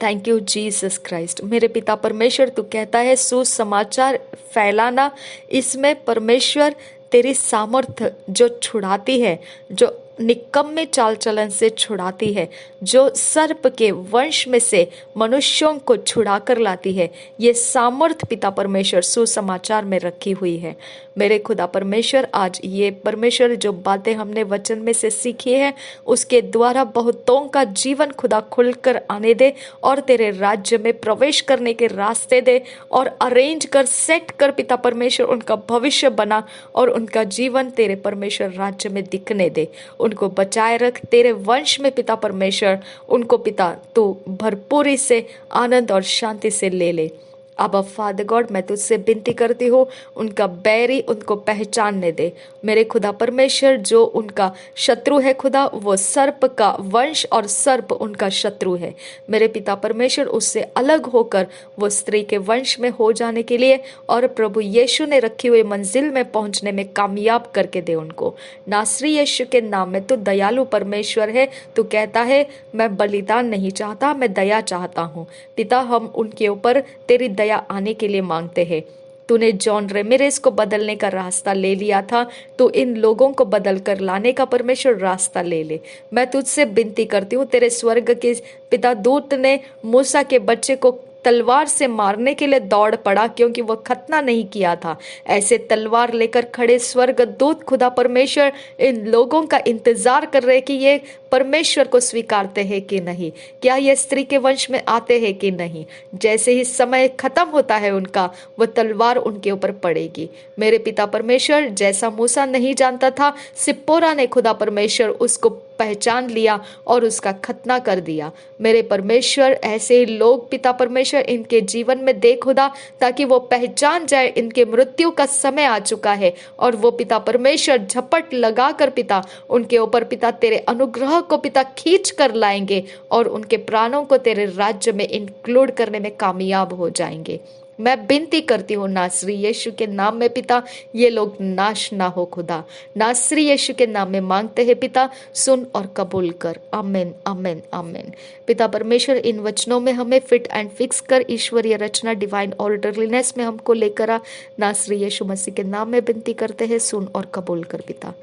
Thank you Jesus Christ. मेरे पिता परमेश्वर, तू कहता है सुसमाचार फैलाना, इसमें परमेश्वर तेरी सामर्थ्य जो छुड़ाती है, जो निकम्मे चाल चलन से छुड़ाती है, जो सर्प के वंश में से मनुष्यों को छुड़ा कर लाती है, ये सामर्थ्य पिता परमेश्वर सुसमाचार में रखी हुई है। मेरे खुदा परमेश्वर, आज ये परमेश्वर जो बातें हमने वचन में से सीखी है, उसके द्वारा बहुतों का जीवन खुदा खुलकर आने दे, और तेरे राज्य में प्रवेश करने के रास्ते दे, और अरेंज कर, सेट कर पिता परमेश्वर, उनका भविष्य बना, और उनका जीवन तेरे परमेश्वर राज्य में दिखने दे। उनको बचाए रख। तेरे वंश में पिता परमेश्वर उनको पिता तू भरपूरी से आनंद और शांति से ले ले। अब फादर गॉड, मैं तुझसे विनती करती हूँ, उनका बैरी उनको पहचानने दे। मेरे खुदा परमेश्वर, जो उनका शत्रु है खुदा, वो सर्प का वंश और सर्प उनका शत्रु है। मेरे पिता परमेश्वर, उससे अलग होकर वो स्त्री के वंश में हो जाने के लिए और प्रभु यीशु ने रखी हुई मंजिल में पहुंचने में कामयाब करके दे उनको। नासरी यीशु के नाम में। तू दयालु परमेश्वर है। तू कहता है मैं बलिदान नहीं चाहता, मैं दया चाहता हूँ। पिता, हम उनके ऊपर तेरी दया आने के लिए मांगते हैं। तूने जॉन रेमिरेस को बदलने का रास्ता ले लिया था, तो इन लोगों को बदल कर लाने का परमेश्वर रास्ता ले ले। मैं तुझसे विनती करती हूँ, तेरे स्वर्ग के पिता दूत ने मूसा के बच्चे को तलवार से मारने के लिए दौड़ पड़ा, क्योंकि वह खतना नहीं किया था। ऐसे तलवार लेकर खड़े स्वर्ग दूत खुदा परमेश्वर इन लोगों का इंतजार कर रहे कि ये परमेश्वर को स्वीकारते हैं कि नहीं, क्या ये स्त्री के वंश में आते हैं कि नहीं। जैसे ही समय खत्म होता है उनका, वह तलवार उनके ऊपर पड़ेगी। मेरे पिता परमेश्वर, जैसा मूसा नहीं जानता था, सिप्पोरा ने खुदा परमेश्वर उसको पहचान लिया और उसका खतना कर दिया। मेरे परमेश्वर, ऐसे ही लोग पिता परमेश्वर इनके जीवन में दे खुदा, ताकि वो पहचान जाए इनके मृत्यु का समय आ चुका है और वो पिता परमेश्वर झपट लगाकर पिता उनके ऊपर पिता तेरे अनुग्रह को पिता खींच कर लाएंगे और उनके प्राणों को तेरे राज्य में इंक्लूड करने में कामयाब हो जाएंगे। मैं विनती करती हूँ नासरी यीशु के नाम में पिता, ये लोग नाश ना हो खुदा। नासरी यीशु के नाम में मांगते हैं पिता, सुन और कबूल कर। आमीन, आमीन, आमीन। पिता परमेश्वर, इन वचनों में हमें फिट एंड फिक्स कर, ईश्वरीय रचना डिवाइन ऑर्डरलीनेस में हमको लेकर आ। नासरी यीशु मसीह के नाम में विनती करते हैं, सुन और कबूल कर पिता।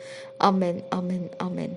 आमीन, आमीन, आमीन।